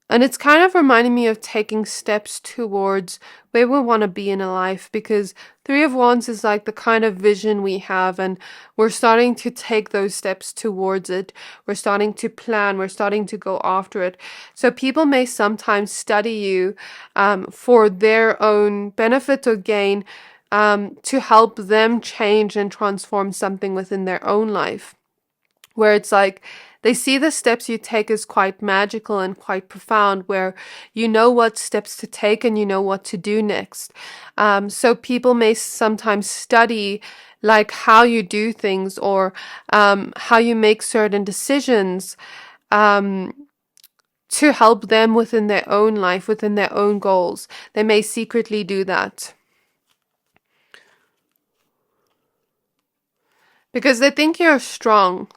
And it's kind of reminding me of taking steps towards where we want to be in a life, because 3 of Wands is like the kind of vision we have, and we're starting to take those steps towards it. We're starting to plan. We're starting to go after it. So people may sometimes study you for their own benefit or gain, to help them change and transform something within their own life, where it's like they see the steps you take as quite magical and quite profound, where you know what steps to take and you know what to do next. So people may sometimes study like how you do things, or how you make certain decisions, to help them within their own life, within their own goals. They may secretly do that, because they think you're strong.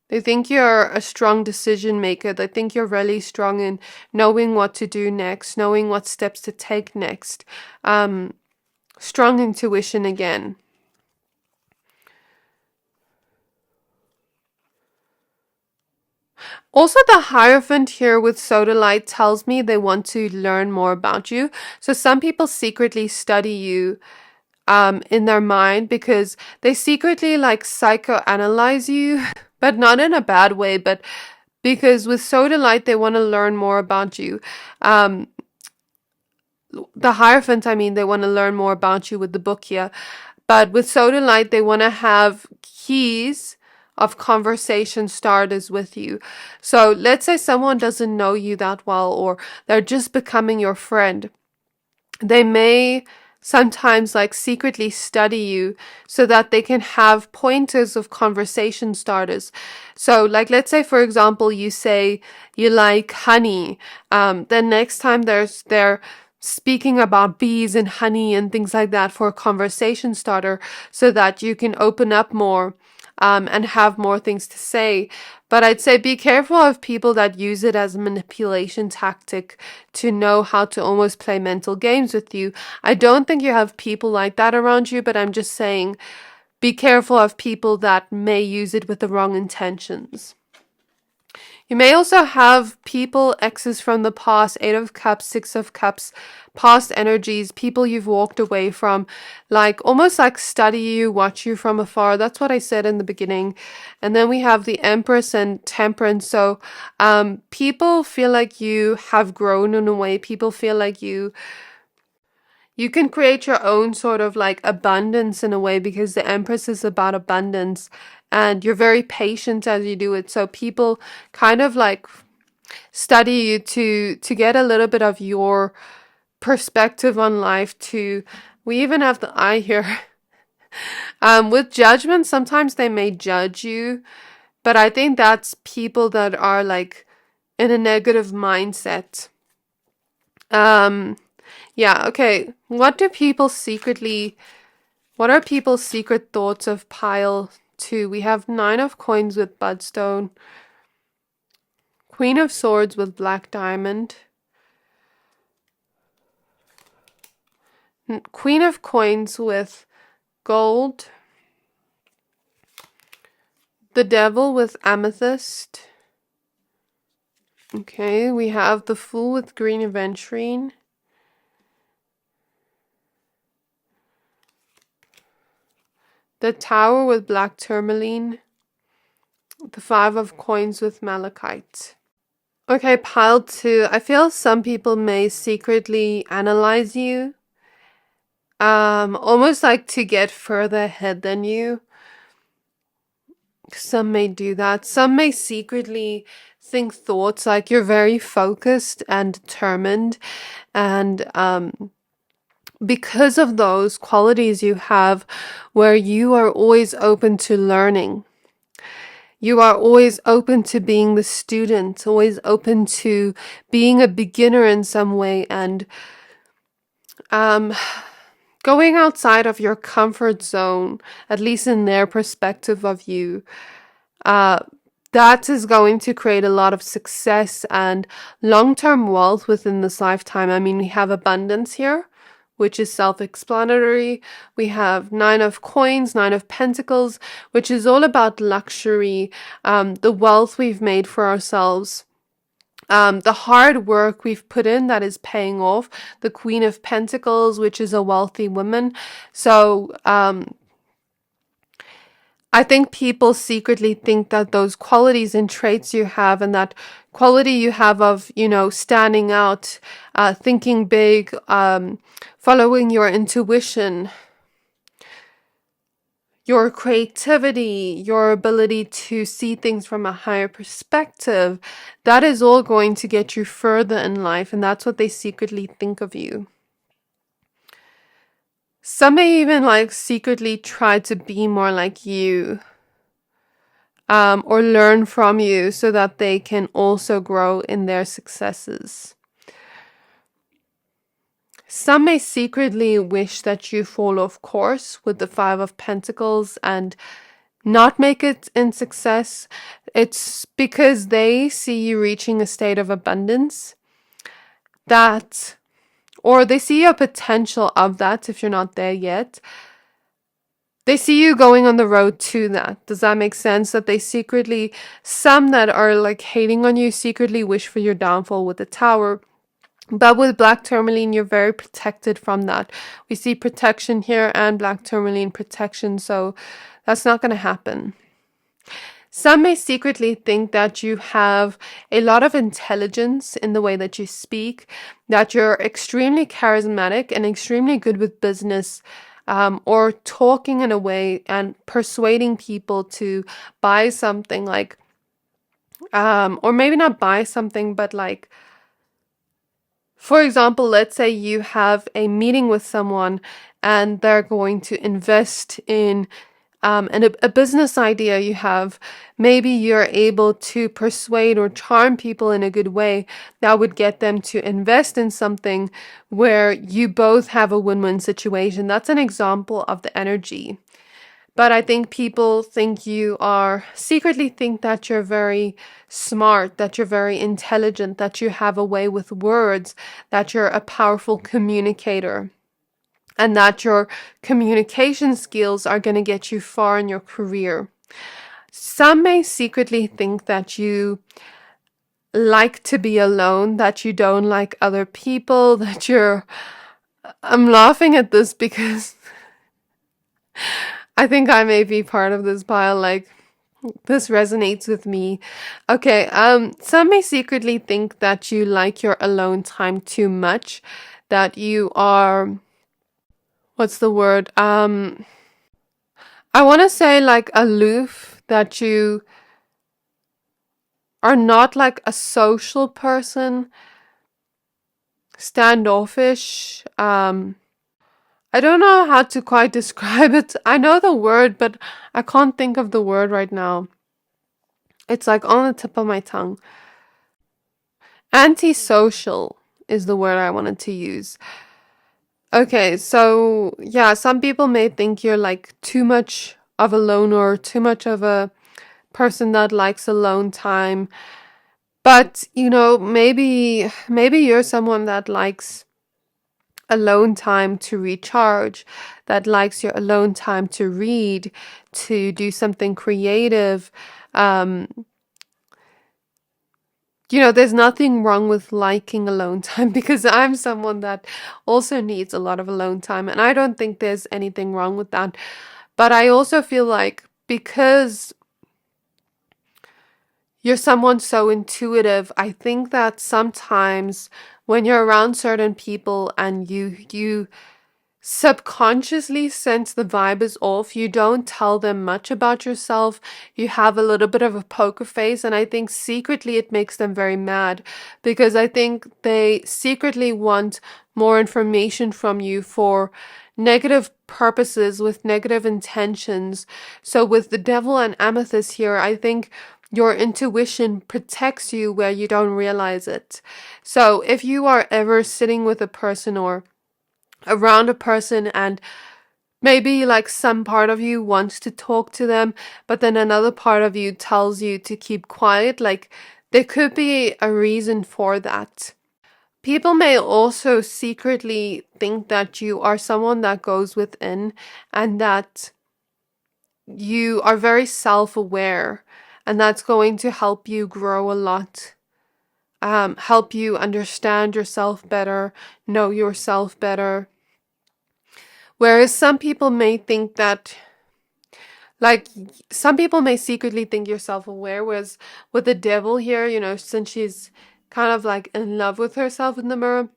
They think you're a strong decision maker. They think you're really strong in knowing what to do next, knowing what steps to take next. Strong intuition again. Also, the Hierophant here with Sodalite tells me they want to learn more about you. So some people secretly study you in their mind because they secretly like psychoanalyze you, but not in a bad way, but because with Sodalite they want to learn more about you. The Hierophant, I mean, they want to learn more about you with the book here. But with Sodalite, they want to have keys of conversation starters with you. So let's say someone doesn't know you that well, or they're just becoming your friend. They may sometimes like secretly study you so that they can have pointers of conversation starters. So like, let's say, for example, you say you like honey. Then next time they're speaking about bees and honey and things like that for a conversation starter so that you can open up more and have more things to say. But I'd say be careful of people that use it as a manipulation tactic to know how to almost play mental games with you. I don't think you have people like that around you, but I'm just saying be careful of people that may use it with the wrong intentions. You may also have people, exes from the past, 8 of Cups, 6 of Cups, past energies, people you've walked away from, like almost like study you, watch you from afar. That's what I said in the beginning. And then we have the Empress and Temperance. So people feel like you have grown in a way. People feel like you can create your own sort of like abundance in a way, because the Empress is about abundance and you're very patient as you do it. So people kind of like study you to get a little bit of your perspective on life too. We even have the eye here. With judgment, sometimes they may judge you, but I think that's people that are like in a negative mindset. Yeah, okay. What are people's secret thoughts of pile 2? We have 9 of Coins with Bloodstone, Queen of Swords with Black Diamond, Queen of Coins with Gold, the Devil with Amethyst. Okay, we have the Fool with Green Aventurine, the Tower with Black Tourmaline, the 5 of Coins with Malachite. Okay, pile 2. I feel some people may secretly analyze you. Almost like to get further ahead than you. Some may do that. Some may secretly think thoughts like you're very focused and determined, and because of those qualities you have where you are always open to learning. You are always open to being the student, always open to being a beginner in some way, and going outside of your comfort zone, at least in their perspective of you. That is going to create a lot of success and long-term wealth within this lifetime. I mean, we have abundance here, which is self-explanatory. We have 9 of Coins, 9 of Pentacles, which is all about luxury, the wealth we've made for ourselves. The hard work we've put in that is paying off. The Queen of Pentacles, which is a wealthy woman. So, I think people secretly think that those qualities and traits you have, and that quality you have of, standing out, thinking big, following your intuition, your creativity, your ability to see things from a higher perspective, that is all going to get you further in life, and that's what they secretly think of you. Some may even secretly try to be more like you, or learn from you so that they can also grow in their successes. Some may secretly wish that you fall off course with the 5 of Pentacles and not make it in success. It's because they see you reaching a state of abundance or they see a potential of that if you're not there yet. they see you going on the road to that. Does that make sense? That they secretly, some that are like hating on you, secretly wish for your downfall with the Tower. But with black tourmaline, you're very protected from that. We see protection here and black tourmaline protection, so that's not going to happen. Some may secretly think that you have a lot of intelligence in the way that you speak, that you're extremely charismatic and extremely good with business, or talking in a way and persuading people to buy something, like, or maybe not buy something, but like, for example, let's say you have a meeting with someone and they're going to invest in a business idea you have. Maybe you're able to persuade or charm people in a good way that would get them to invest in something where you both have a win-win situation. That's an example of the energy. But I think people secretly think that you're very smart, that you're very intelligent, that you have a way with words, that you're a powerful communicator, and that your communication skills are going to get you far in your career. Some may secretly think that you like to be alone, that you don't like other people, that I'm laughing at this because I think I may be part of this pile, like, this resonates with me. Okay, some may secretly think that you like your alone time too much, that you are, what's the word? I want to say like aloof, that you are not like a social person, standoffish. I don't know how to quite describe it. I know the word, but I can't think of the word right now. It's like on the tip of my tongue. Antisocial is the word I wanted to use. Okay, so yeah, some people may think you're like too much of a loner, too much of a person that likes alone time. But, maybe you're someone that likes alone time to recharge, that likes your alone time to read, to do something creative. There's nothing wrong with liking alone time, because I'm someone that also needs a lot of alone time, and I don't think there's anything wrong with that. But I also feel like, because you're someone so intuitive, I think that sometimes when you're around certain people and you subconsciously sense the vibe is off, you don't tell them much about yourself, you have a little bit of a poker face, and I think secretly it makes them very mad, because I think they secretly want more information from you for negative purposes, with negative intentions. So with the Devil and Amethyst here, I think your intuition protects you where you don't realize it. So if you are ever sitting with a person or around a person, and maybe like some part of you wants to talk to them, but then another part of you tells you to keep quiet, like, there could be a reason for that. People may also secretly think that you are someone that goes within, and that you are very self-aware, and that's going to help you grow a lot. Help you understand yourself better, know yourself better. Whereas some people may think that, like, some people may secretly think you're self-aware, whereas with the Devil here, since she's kind of like in love with herself in the mirror,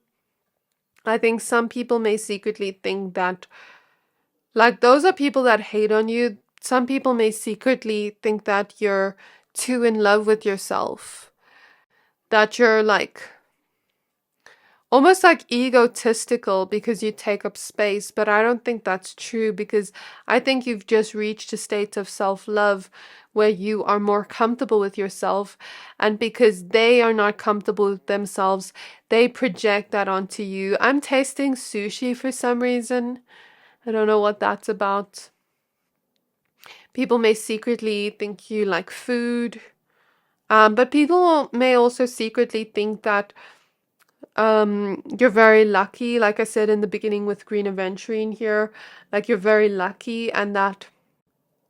I think some people may secretly think that, like, those are people that hate on you. Some people may secretly think that you're too in love with yourself, that you're like almost like egotistical because you take up space. But I don't think that's true, because I think you've just reached a state of self-love where you are more comfortable with yourself, and because they are not comfortable with themselves, they project that onto you. I'm tasting sushi for some reason. I don't know what that's about. People may secretly think you like food, but people may also secretly think that you're very lucky, like I said in the beginning with green aventurine here, like you're very lucky, and that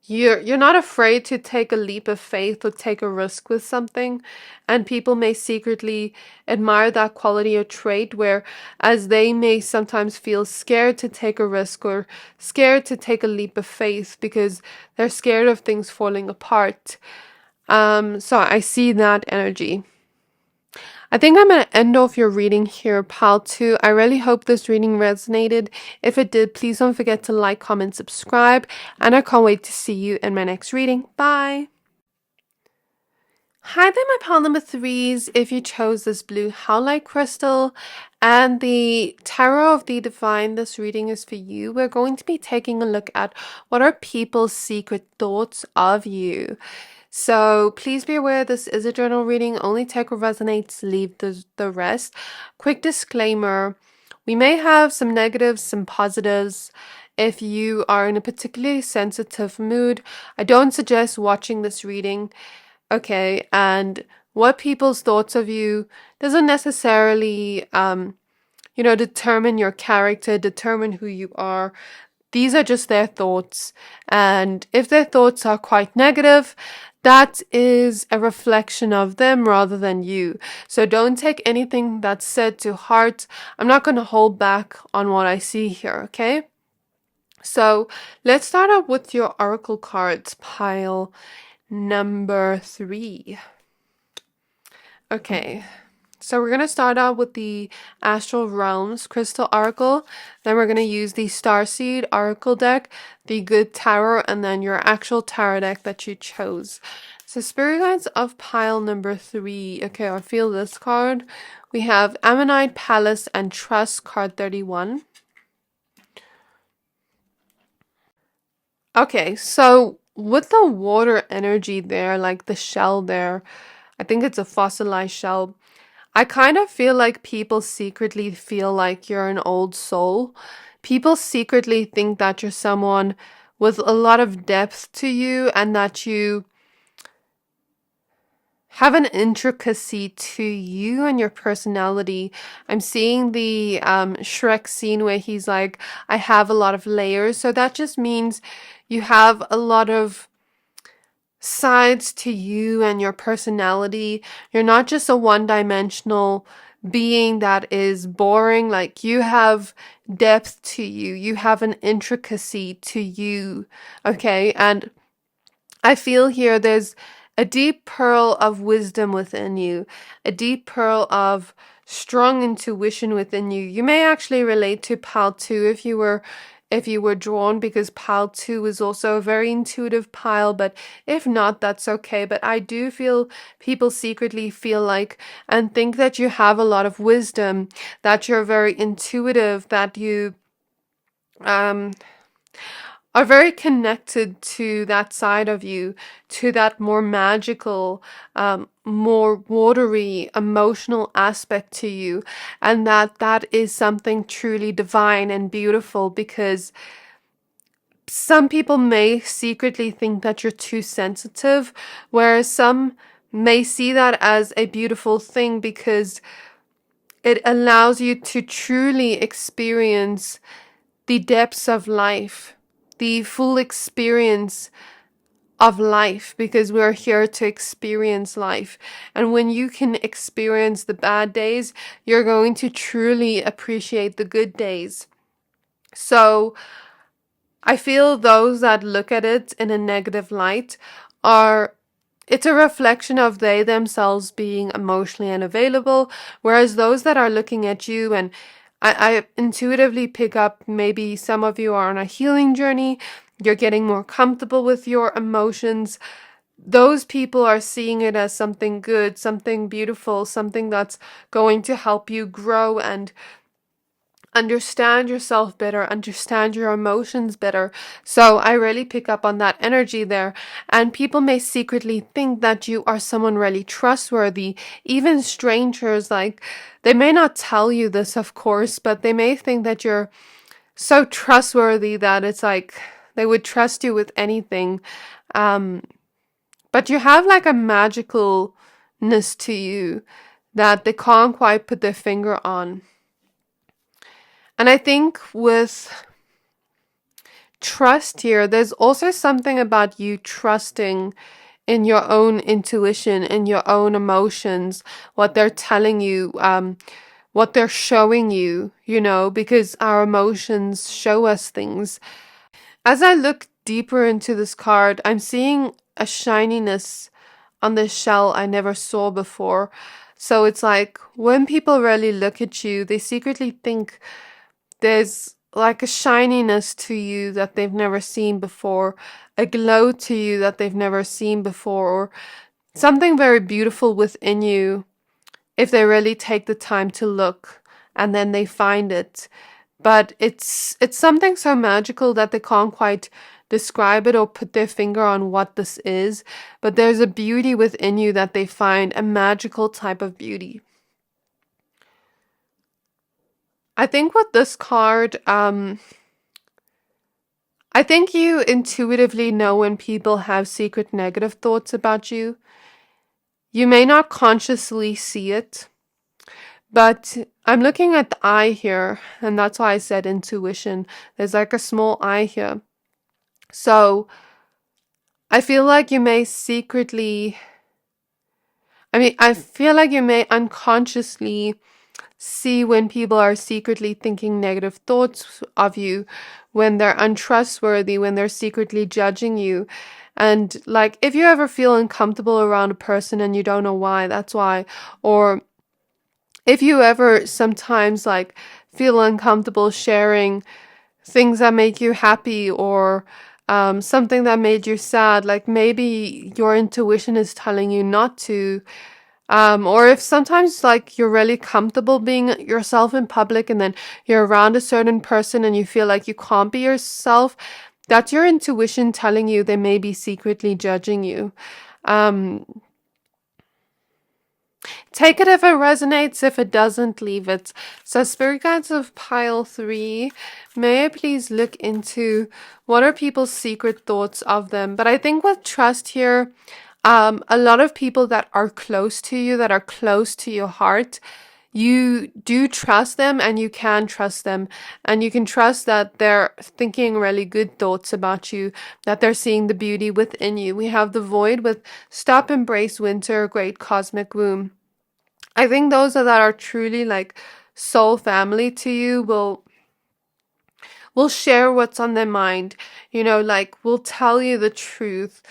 you're not afraid to take a leap of faith or take a risk with something, and people may secretly admire that quality or trait, where as they may sometimes feel scared to take a risk or scared to take a leap of faith because they're scared of things falling apart. So I see that energy. I think I'm going to end off your reading here, pal 2. I really hope this reading resonated. If it did, please don't forget to like, comment, subscribe, and I can't wait to see you in my next reading. Bye! Hi there, my pal number 3s. If you chose this blue Howlite crystal and the Tarot of the Divine, this reading is for you. We're going to be taking a look at what are people's secret thoughts of you. So please be aware this is a general reading. Only take what resonates, leave the rest. Quick disclaimer, we may have some negatives, some positives. If you are in a particularly sensitive mood, I don't suggest watching this reading. Okay, and what people's thoughts of you doesn't necessarily, determine your character, determine who you are. These are just their thoughts, and if their thoughts are quite negative, that is a reflection of them rather than you. So don't take anything that's said to heart. I'm not going to hold back on what I see here, okay? So let's start out with your oracle cards, pile number 3. Okay, so we're going to start out with the Astral Realms Crystal Oracle. Then we're going to use the Starseed Oracle deck, the Good Tarot, and then your actual tarot deck that you chose. So Spirit Guides of pile number 3. Okay, I feel this card. We have Ammonite, Palace, and Trust, card 31. Okay, so with the water energy there, like the shell there, I think it's a fossilized shell. I kind of feel like people secretly feel like you're an old soul. People secretly think that you're someone with a lot of depth to you and that you have an intricacy to you and your personality. I'm seeing the Shrek scene where he's like, I have a lot of layers. So that just means you have a lot of sides to you and your personality. You're not just a one-dimensional being that is boring. Like, you have depth to you. You have an intricacy to you. Okay, and I feel here there's a deep pearl of wisdom within you, a deep pearl of strong intuition within you. You may actually relate to pile 2 if you were drawn, because pile 2 is also a very intuitive pile, but if not, that's okay. But I do feel people secretly feel like and think that you have a lot of wisdom, that you're very intuitive, that you are very connected to that side of you, to that more magical, more watery, emotional aspect to you, and that is something truly divine and beautiful, because some people may secretly think that you're too sensitive, whereas some may see that as a beautiful thing because it allows you to truly experience the depths of life, the full experience of life, because we're here to experience life. And when you can experience the bad days, you're going to truly appreciate the good days. So I feel those that look at it in a negative light it's a reflection of they themselves being emotionally unavailable, whereas those that are looking at you, and I intuitively pick up, maybe some of you are on a healing journey, you're getting more comfortable with your emotions. Those people are seeing it as something good, something beautiful, something that's going to help you grow and understand yourself better, understand your emotions better. So I really pick up on that energy there. And people may secretly think that you are someone really trustworthy. Even strangers, like, they may not tell you this, of course, but they may think that you're so trustworthy that it's like they would trust you with anything. But you have like a magicalness to you that they can't quite put their finger on. And I think with trust here, there's also something about you trusting in your own intuition, in your own emotions, what they're telling you, what they're showing you, because our emotions show us things. As I look deeper into this card, I'm seeing a shininess on this shell I never saw before. So it's like when people really look at you, they secretly think there's like a shininess to you that they've never seen before, a glow to you that they've never seen before, or something very beautiful within you if they really take the time to look and then they find it. But it's something so magical that they can't quite describe it or put their finger on what this is, but there's a beauty within you that they find, a magical type of beauty. I think with this card, I think you intuitively know when people have secret negative thoughts about you. You may not consciously see it, but I'm looking at the eye here, and that's why I said intuition. There's like a small eye here. So I feel like you may I feel like you may unconsciously see when people are secretly thinking negative thoughts of you, when they're untrustworthy, when they're secretly judging you. And like, if you ever feel uncomfortable around a person and you don't know why, that's why. Or if you ever sometimes like feel uncomfortable sharing things that make you happy, or something that made you sad, like maybe your intuition is telling you not to. Or if sometimes like you're really comfortable being yourself in public and then you're around a certain person and you feel like you can't be yourself, that's your intuition telling you they may be secretly judging you. Take it if it resonates. If it doesn't, leave it. So spirit guides of pile 3, may I please look into what are people's secret thoughts of them? But I think with trust here, a lot of people that are close to you, that are close to your heart, you do trust them and you can trust them, and you can trust that they're thinking really good thoughts about you, that they're seeing the beauty within you. We have the void with stop, embrace winter, great cosmic womb. I think those that are truly like soul family to you will share what's on their mind, like will tell you the truth.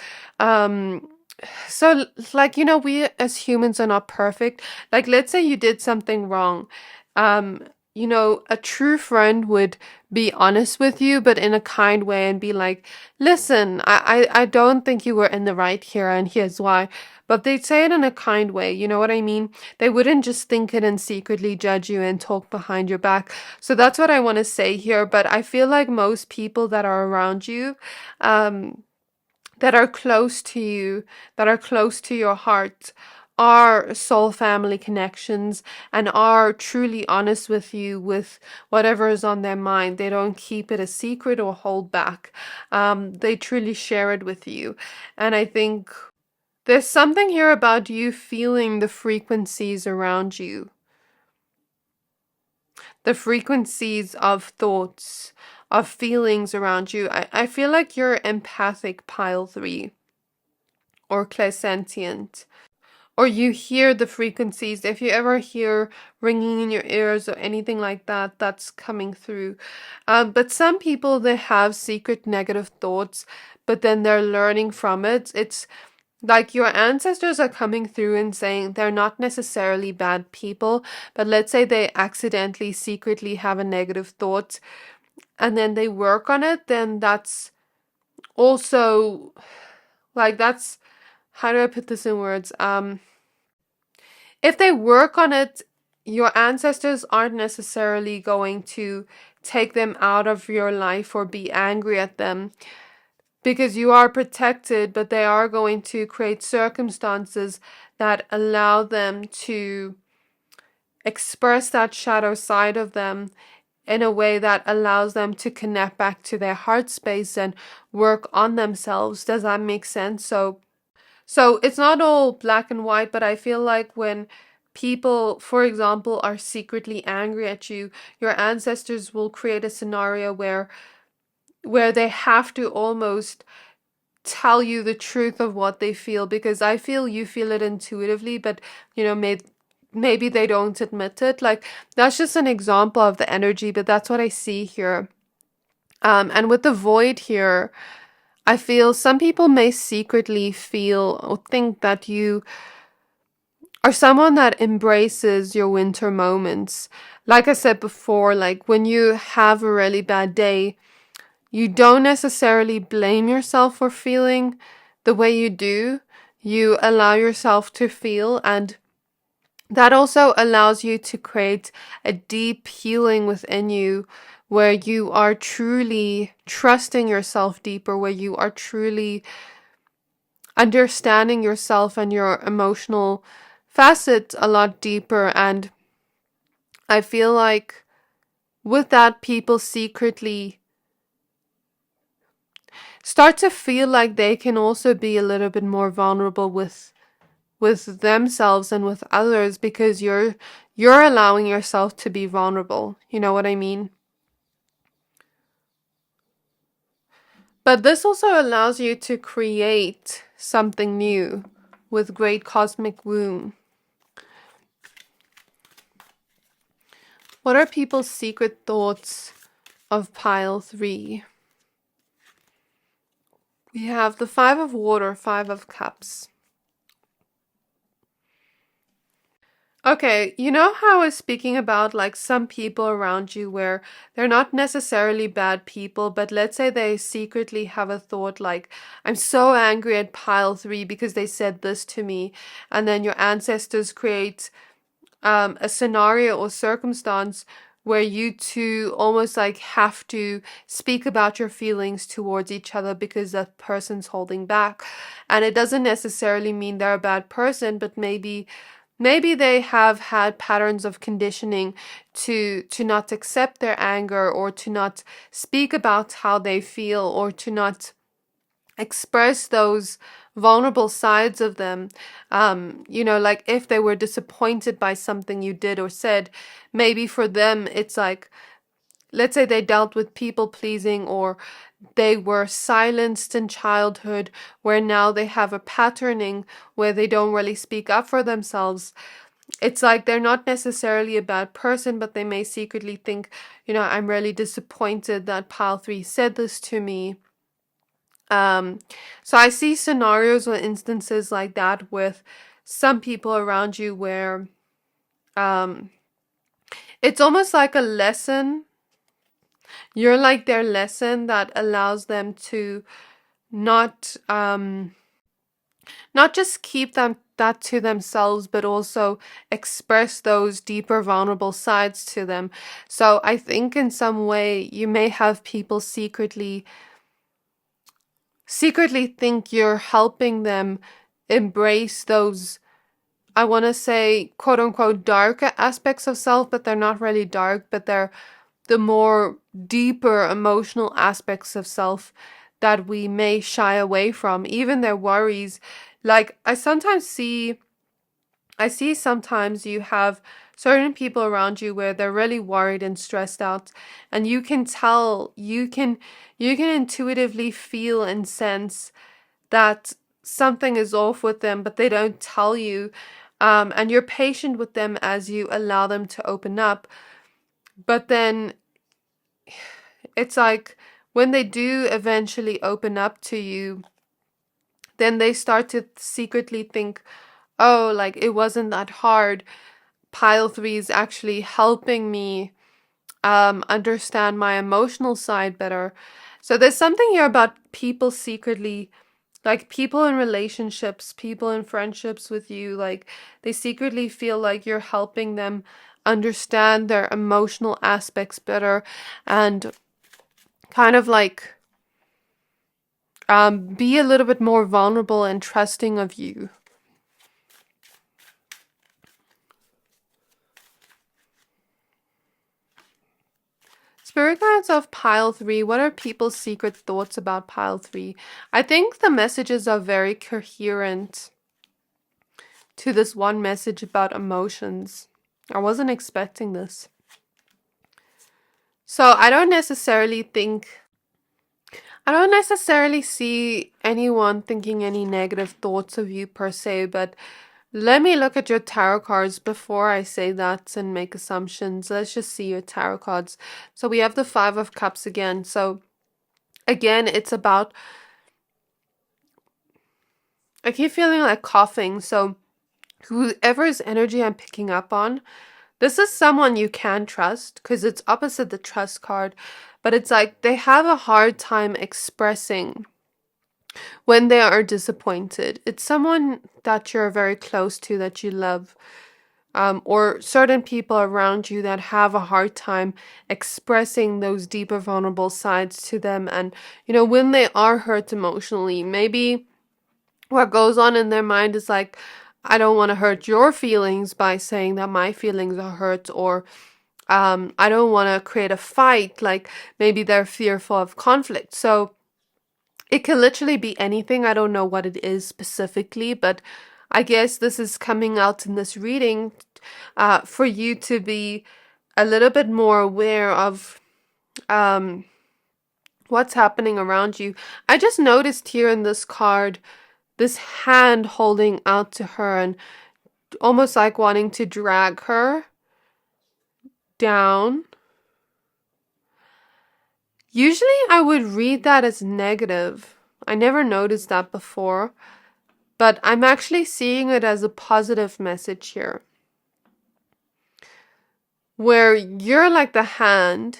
So like, we as humans are not perfect. Like, let's say you did something wrong. A true friend would be honest with you, but in a kind way, and be like, listen, I don't think you were in the right here, and here's why. But they'd say it in a kind way, you know what I mean? They wouldn't just think it and secretly judge you and talk behind your back. So that's what I want to say here. But I feel like most people that are around you, that are close to you, that are close to your heart, are soul family connections and are truly honest with you with whatever is on their mind. They don't keep it a secret or hold back. They truly share it with you. And I think there's something here about you feeling the frequencies around you. The frequencies of thoughts, of feelings around you. I feel like you're empathic, pile 3, or clairsentient. Or you hear the frequencies. If you ever hear ringing in your ears or anything like that, that's coming through. But some people, they have secret negative thoughts, but then they're learning from it. It's like your ancestors are coming through and saying they're not necessarily bad people, but let's say they accidentally, secretly have a negative thought and then they work on it, then that's also, like, that's, how do I put this in words? If they work on it, your ancestors aren't necessarily going to take them out of your life or be angry at them, because you are protected, but they are going to create circumstances that allow them to express that shadow side of them in a way that allows them to connect back to their heart space and work on themselves. Does that make sense? So it's not all black and white, but I feel like when people, for example, are secretly angry at you, your ancestors will create a scenario where they have to almost tell you the truth of what they feel, because I feel you feel it intuitively, but maybe they don't admit it. Like, that's just an example of the energy, but that's what I see here. And with the void here, I feel some people may secretly feel or think that you are someone that embraces your winter moments. Like I said before, like when you have a really bad day, you don't necessarily blame yourself for feeling the way you do. You allow yourself to feel, and that also allows you to create a deep healing within you where you are truly trusting yourself deeper, where you are truly understanding yourself and your emotional facets a lot deeper. And I feel like with that, people secretly start to feel like they can also be a little bit more vulnerable with themselves and with others, because you're allowing yourself to be vulnerable. You know what I mean? But this also allows you to create something new with great cosmic womb. What are people's secret thoughts of pile 3? We have the 5 of water, 5 of cups. Okay, you know how I was speaking about like some people around you where they're not necessarily bad people, but let's say they secretly have a thought like, I'm so angry at pile 3 because they said this to me. And then your ancestors create a scenario or circumstance where you two almost like have to speak about your feelings towards each other because that person's holding back. And it doesn't necessarily mean they're a bad person, but maybe they have had patterns of conditioning to not accept their anger, or to not speak about how they feel, or to not express those vulnerable sides of them. Like if they were disappointed by something you did or said, maybe for them it's like, let's say they dealt with people pleasing, or they were silenced in childhood, where now they have a patterning where they don't really speak up for themselves. It's like they're not necessarily a bad person, but they may secretly think, I'm really disappointed that pile 3 said this to me. So I see scenarios or instances like that with some people around you where it's almost like a lesson. You're like their lesson that allows them to not just keep that to themselves, but also express those deeper vulnerable sides to them. So I think in some way you may have people secretly think you're helping them embrace those, I want to say, quote unquote, dark aspects of self, but they're not really dark, but they're the more deeper emotional aspects of self that we may shy away from, even their worries. Like I see sometimes you have certain people around you where they're really worried and stressed out, and you can tell, you can intuitively feel and sense that something is off with them, but they don't tell you. And you're patient with them as you allow them to open up. But then it's like when they do eventually open up to you, then they start to secretly think, oh, like it wasn't that hard. Pile 3 is actually helping me understand my emotional side better. So there's something here about people secretly, like people in relationships, people in friendships with you, like they secretly feel like you're helping them understand their emotional aspects better, and kind of like be a little bit more vulnerable and trusting of you. Spirit guides of pile 3, what are people's secret thoughts about pile 3? I think the messages are very coherent. to this one message about emotions. I wasn't expecting this. So I don't necessarily see anyone thinking any negative thoughts of you per se, but let me look at your tarot cards before I say that and make assumptions. Let's just see your tarot cards. So we have the Five of Cups again. So again, it's about, I keep feeling like coughing. So whoever's energy I'm picking up on, this is someone you can trust because it's opposite the trust card. But it's like they have a hard time expressing when they are disappointed. It's someone that you're very close to, that you love. Or certain people around you that have a hard time expressing those deeper vulnerable sides to them. And, when they are hurt emotionally, maybe what goes on in their mind is like, I don't want to hurt your feelings by saying that my feelings are hurt, or I don't want to create a fight. Like maybe they're fearful of conflict. So it can literally be anything. I don't know what it is specifically, but I guess this is coming out in this reading for you to be a little bit more aware of what's happening around you. I just noticed here in this card, this hand holding out to her and almost like wanting to drag her down. Usually I would read that as negative. I never noticed that before, but I'm actually seeing it as a positive message here, where you're like the hand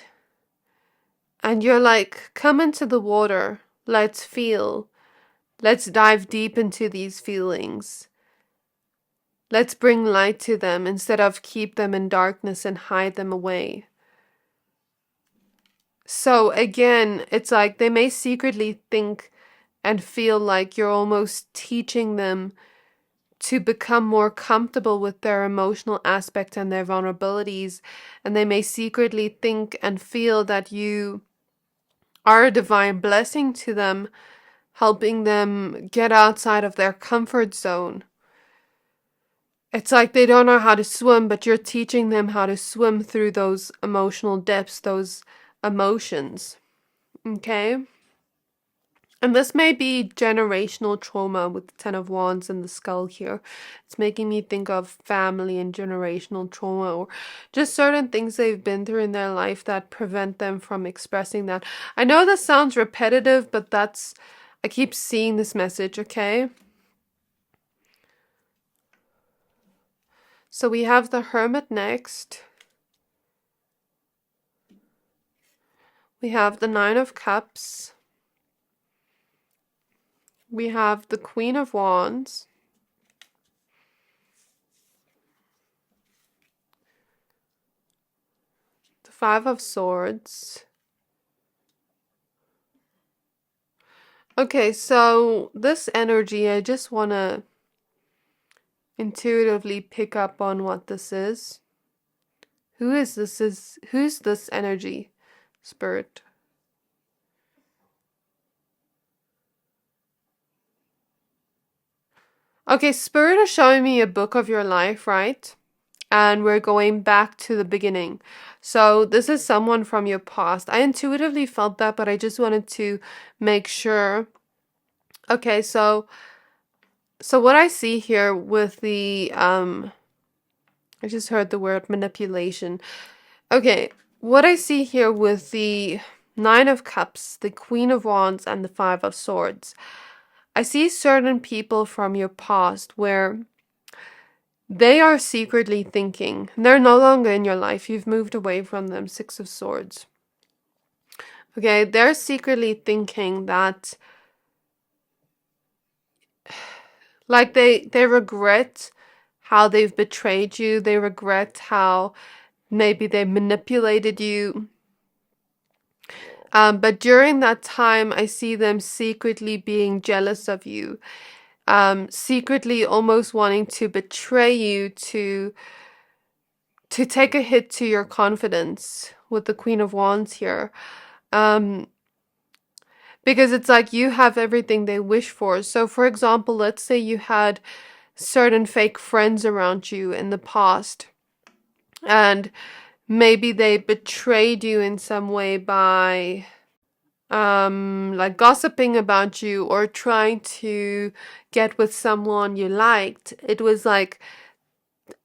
and you're like, come into the water, let's feel, let's dive deep into these feelings. Let's bring light to them instead of keep them in darkness and hide them away. So again, it's like they may secretly think and feel like you're almost teaching them to become more comfortable with their emotional aspect and their vulnerabilities. And they may secretly think and feel that you are a divine blessing to them, helping them get outside of their comfort zone. It's like they don't know how to swim, but you're teaching them how to swim through those emotional depths, those emotions. Okay? And this may be generational trauma with the Ten of Wands and the skull here. It's making me think of family and generational trauma, or just certain things they've been through in their life that prevent them from expressing that. I know this sounds repetitive, but I keep seeing this message, okay? So we have the Hermit next. We have the Nine of Cups. We have the Queen of Wands. The Five of Swords. Okay, so this energy, I just want to intuitively pick up on what this is. Who's this energy, spirit? Okay, spirit is showing me a book of your life, right? And we're going back to the beginning. So this is someone from your past. I intuitively felt that, but I just wanted to make sure. Okay, so what I see here with the I just heard the word manipulation. Okay, what I see here with the Nine of Cups, the Queen of Wands, and the Five of Swords, I see certain people from your past where they are secretly thinking, they're no longer in your life, you've moved away from them, Six of Swords. Okay, they're secretly thinking that, like they regret how they've betrayed you, they regret how maybe they manipulated you. But during that time, I see them secretly being jealous of you, secretly almost wanting to betray you, to take a hit to your confidence with the Queen of Wands here. Because it's like you have everything they wish for. So for example, let's say you had certain fake friends around you in the past, and maybe they betrayed you in some way by like gossiping about you or trying to get with someone you liked. It was like,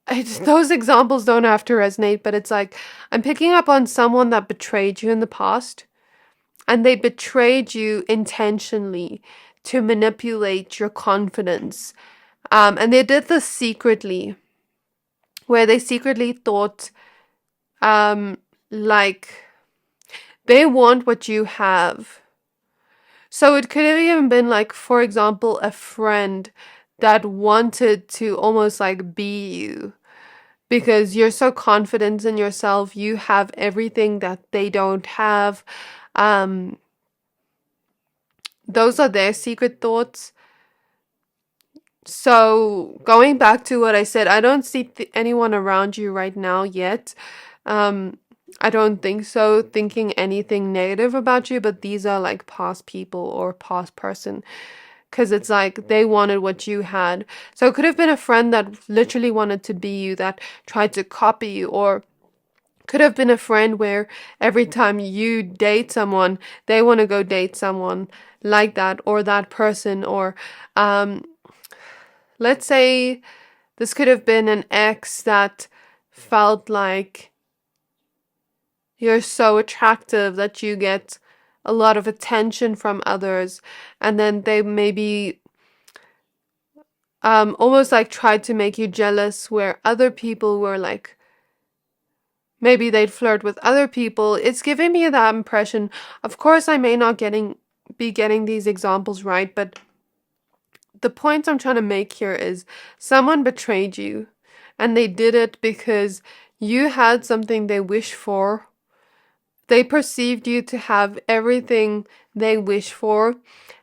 those examples don't have to resonate, but it's like I'm picking up on someone that betrayed you in the past, and they betrayed you intentionally to manipulate your confidence. And they did this secretly, where they secretly thought, like, they want what you have. So it could have even been like, for example, a friend that wanted to almost like be you, because you're so confident in yourself. You have everything that they don't have. Those are their secret thoughts. So going back to what I said, I don't see anyone around you right now yet. I don't think so, thinking anything negative about you, but these are like past people or past person, because it's like they wanted what you had. So it could have been a friend that literally wanted to be you, that tried to copy you, or could have been a friend where every time you date someone, they want to go date someone like that or that person. Or let's say this could have been an ex that felt like you're so attractive that you get a lot of attention from others, and then they maybe almost like tried to make you jealous, where other people were like, maybe they'd flirt with other people. It's giving me that impression. Of course, I may not be getting these examples right, but the point I'm trying to make here is someone betrayed you, and they did it because you had something they wish for. They perceived you to have everything they wish for,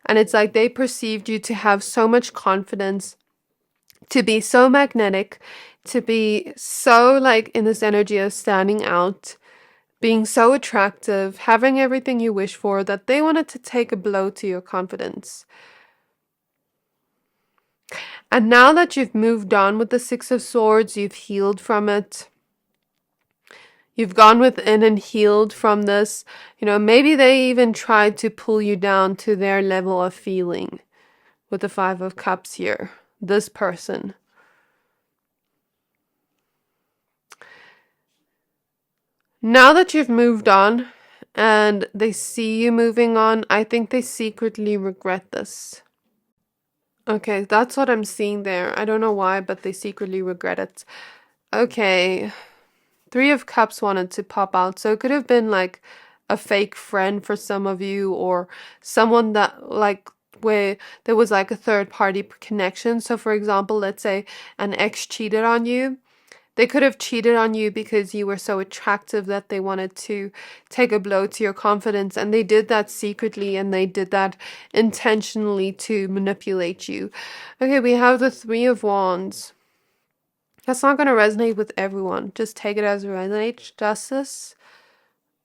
and it's like they perceived you to have so much confidence, to be so magnetic, to be so like in this energy of standing out, being so attractive, having everything you wish for, that they wanted to take a blow to your confidence. And now that you've moved on with the Six of Swords, you've healed from it. You've gone within and healed from this. You know, maybe they even tried to pull you down to their level of feeling with the Five of Cups here. This person. Now that you've moved on and they see you moving on, I think they secretly regret this. Okay, that's what I'm seeing there. I don't know why, but they secretly regret it. Okay. Three of Cups wanted to pop out, so it could have been like a fake friend for some of you, or someone that like where there was like a third party connection. So for example, let's say an ex cheated on you. They could have cheated on you because you were so attractive that they wanted to take a blow to your confidence, and they did that secretly, and they did that intentionally to manipulate you. Okay, we have the Three of Wands. That's not going to resonate with everyone. Just take it as it resonates. Justice.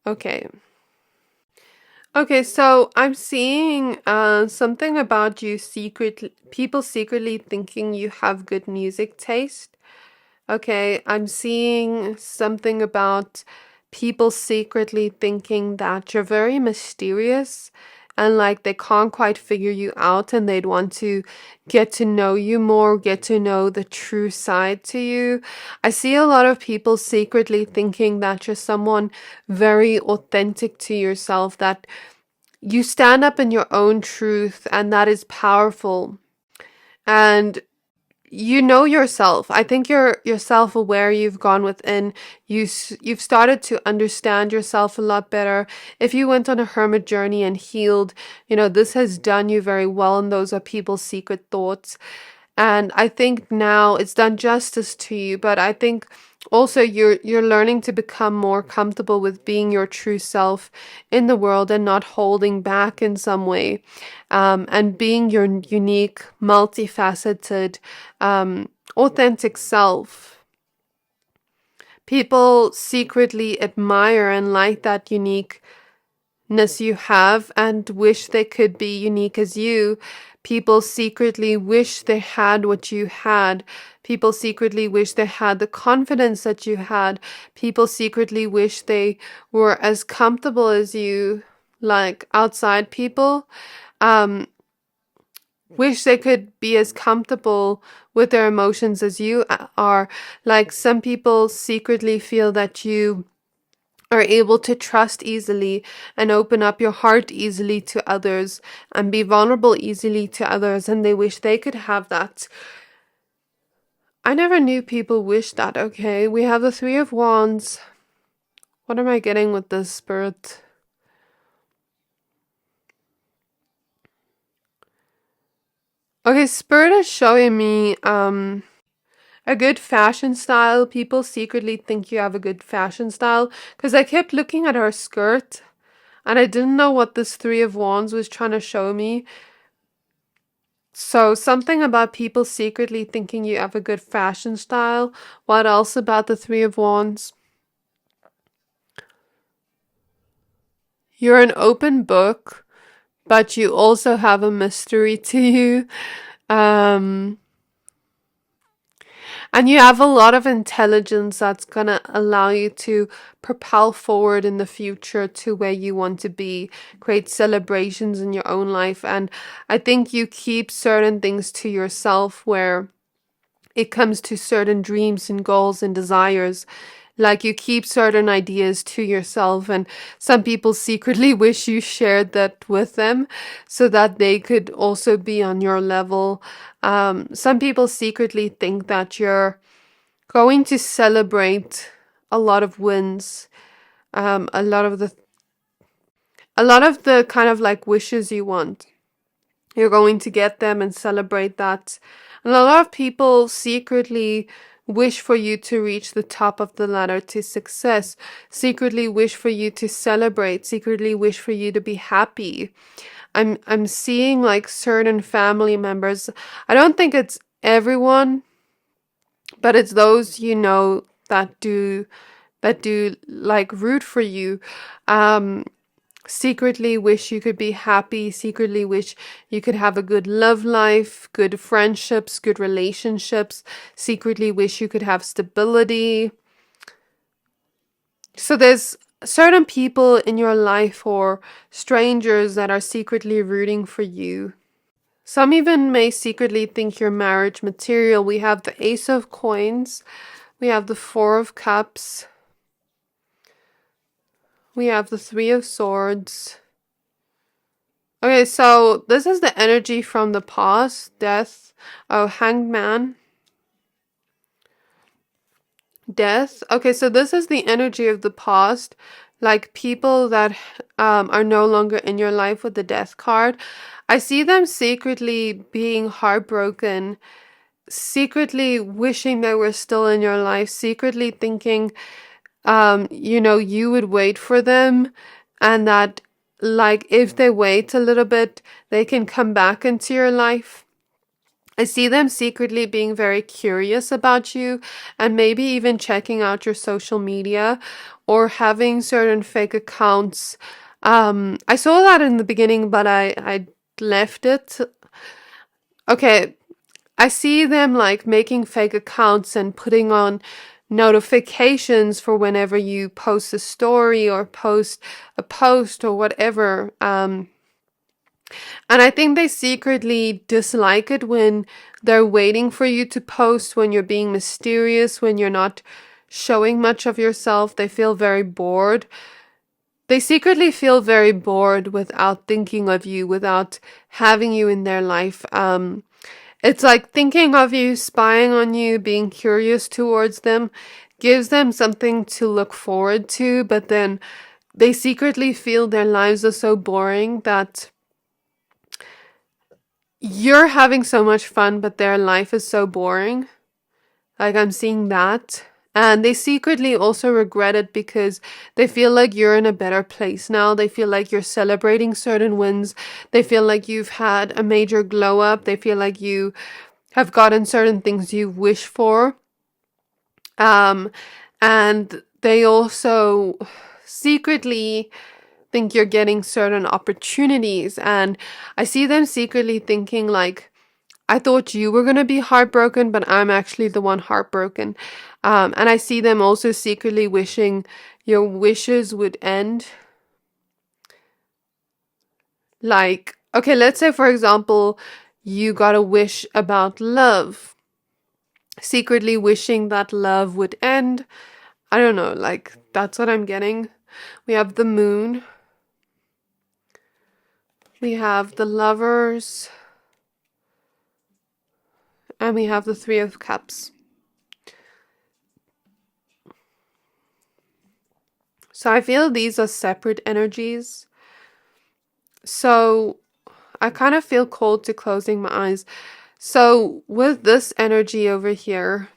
Okay. Okay, so I'm seeing something about you people secretly thinking you have good music taste. Okay, I'm seeing something about people secretly thinking that you're very mysterious, and like they can't quite figure you out, and they'd want to get to know you more, get to know the true side to you. I see a lot of people secretly thinking that you're someone very authentic to yourself, that you stand up in your own truth, and that is powerful. And you know yourself. I think you're self-aware. You've gone within. You've started to understand yourself a lot better. If you went on a hermit journey and healed, you know, this has done you very well, and those are people's secret thoughts. And I think now it's done justice to you, but I think also you're learning to become more comfortable with being your true self in the world and not holding back in some way, and being your unique, multifaceted, authentic self. People secretly admire and like that unique you have and wish they could be unique as you. People secretly wish they had what you had. People secretly wish they had the confidence that you had. People secretly wish they were as comfortable as you, like outside people. Wish they could be as comfortable with their emotions as you are. Like some people secretly feel that you are able to trust easily and open up your heart easily to others and be vulnerable easily to others, and they wish they could have that. I never knew people wish that. Okay, we have the Three of Wands. What am I getting with this, Spirit? Okay, Spirit is showing me a good fashion style. People secretly think you have a good fashion style because I kept looking at her skirt and I didn't know what this Three of Wands was trying to show me. So something about people secretly thinking you have a good fashion style. What else about the Three of Wands? You're an open book, but you also have a mystery to you. And you have a lot of intelligence that's going to allow you to propel forward in the future to where you want to be, create celebrations in your own life. And I think you keep certain things to yourself where it comes to certain dreams and goals and desires. Like you keep certain ideas to yourself, and some people secretly wish you shared that with them so that they could also be on your level. Some people secretly think that you're going to celebrate a lot of wins, a lot of the kind of like wishes you want. You're going to get them and celebrate that. And a lot of people secretly wish for you to reach the top of the ladder to success, secretly wish for you to celebrate, secretly wish for you to be happy. I'm seeing like certain family members. I don't think it's everyone, but it's those you know that do like root for you. Secretly wish you could be happy, secretly wish you could have a good love life, good friendships, good relationships, secretly wish you could have stability. So there's certain people in your life or strangers that are secretly rooting for you. Some even may secretly think you're marriage material. We have the Ace of Coins, we have the Four of Cups, we have the Three of Swords. Okay, so this is the energy from the past, death. Oh, Hanged Man. Death. Okay, so this is the energy of the past. Like people that are no longer in your life with the death card. I see them secretly being heartbroken, secretly wishing they were still in your life, secretly thinking, you would wait for them and that like if they wait a little bit, they can come back into your life. I see them secretly being very curious about you and maybe even checking out your social media or having certain fake accounts. I saw that in the beginning, but I left it. Okay, I see them like making fake accounts and putting on notifications for whenever you post a story or post a post or whatever. And I think they secretly dislike it when they're waiting for you to post, when you're being mysterious, when you're not showing much of yourself. They feel very bored. They secretly feel very bored without thinking of you, without having you in their life. It's like thinking of you, spying on you, being curious towards them, gives them something to look forward to, but then they secretly feel their lives are so boring that you're having so much fun, but their life is so boring. Like I'm seeing that. And they secretly also regret it because they feel like you're in a better place now. They feel like you're celebrating certain wins. They feel like you've had a major glow up. They feel like you have gotten certain things you wish for. And they also secretly think you're getting certain opportunities, and I see them secretly thinking like, I thought you were going to be heartbroken, but I'm actually the one heartbroken. And I see them also secretly wishing your wishes would end. Like, okay, let's say, for example, you got a wish about love, secretly wishing that love would end. I don't know, like, that's what I'm getting. We have the moon. We have the lovers. And we have the Three of Cups. So I feel these are separate energies. So I kind of feel called to closing my eyes. So with this energy over here,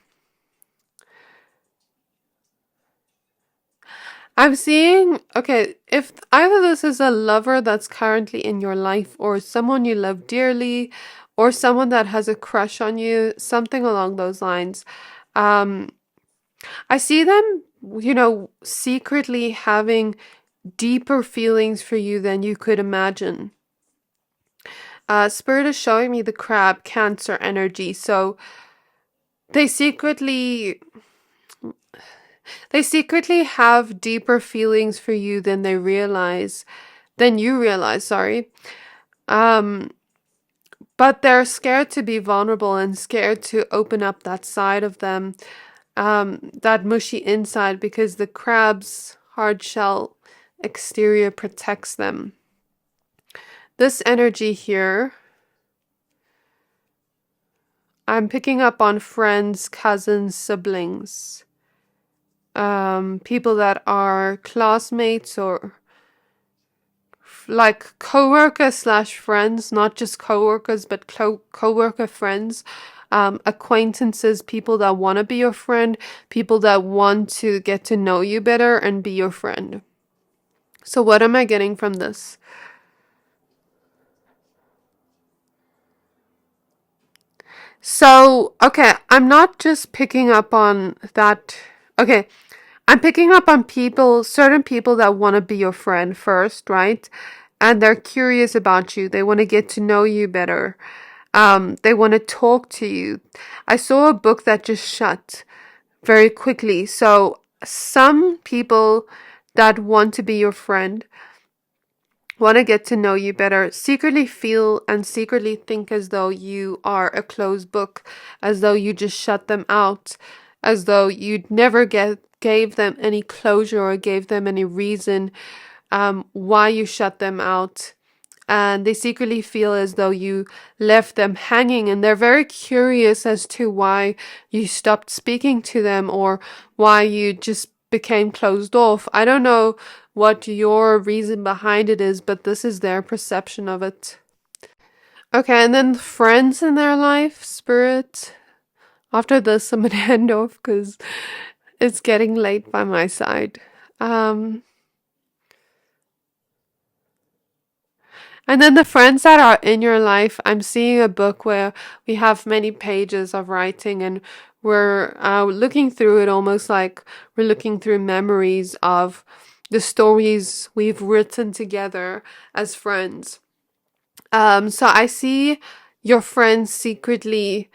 I'm seeing, okay, if either this is a lover that's currently in your life, or someone you love dearly, or someone that has a crush on you, something along those lines. I see them, secretly having deeper feelings for you than you could imagine. Spirit is showing me the crab Cancer energy. So they secretly have deeper feelings for you than you realize, sorry. But they're scared to be vulnerable and scared to open up that side of them, that mushy inside, because the crab's hard shell exterior protects them. This energy here, I'm picking up on friends, cousins, siblings, people that are classmates or like co-worker / friends, not just co-workers, but co-worker friends, acquaintances, people that want to be your friend, people that want to get to know you better and be your friend. So what am I getting from this? So, okay, I'm not just picking up on that. Okay, I'm picking up on certain people that want to be your friend first, right? And they're curious about you. They want to get to know you better. They want to talk to you. I saw a book that just shut very quickly. So some people that want to be your friend, want to get to know you better, secretly feel and secretly think as though you are a closed book, as though you just shut them out, as though you'd never gave them any closure or gave them any reason why you shut them out. And they secretly feel as though you left them hanging, and they're very curious as to why you stopped speaking to them or why you just became closed off. I don't know what your reason behind it is, but this is their perception of it. Okay, and then friends in their life, Spirit. After this, I'm gonna end off because it's getting late by my side. And then the friends that are in your life, I'm seeing a book where we have many pages of writing, and we're looking through it almost like we're looking through memories of the stories we've written together as friends. So I see your friends secretly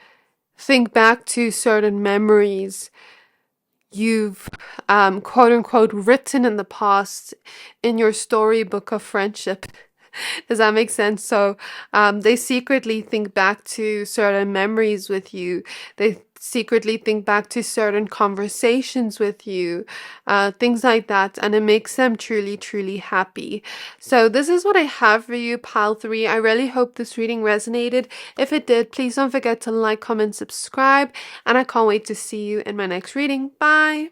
think back to certain memories you've quote unquote written in the past in your storybook of friendship. Does that make sense? So they secretly think back to certain memories with you. They secretly think back to certain conversations with you, things like that, and it makes them truly, truly happy. So this is what I have for you, Pile 3. I really hope this reading resonated. If it did, please don't forget to like, comment, subscribe, and I can't wait to see you in my next reading. Bye!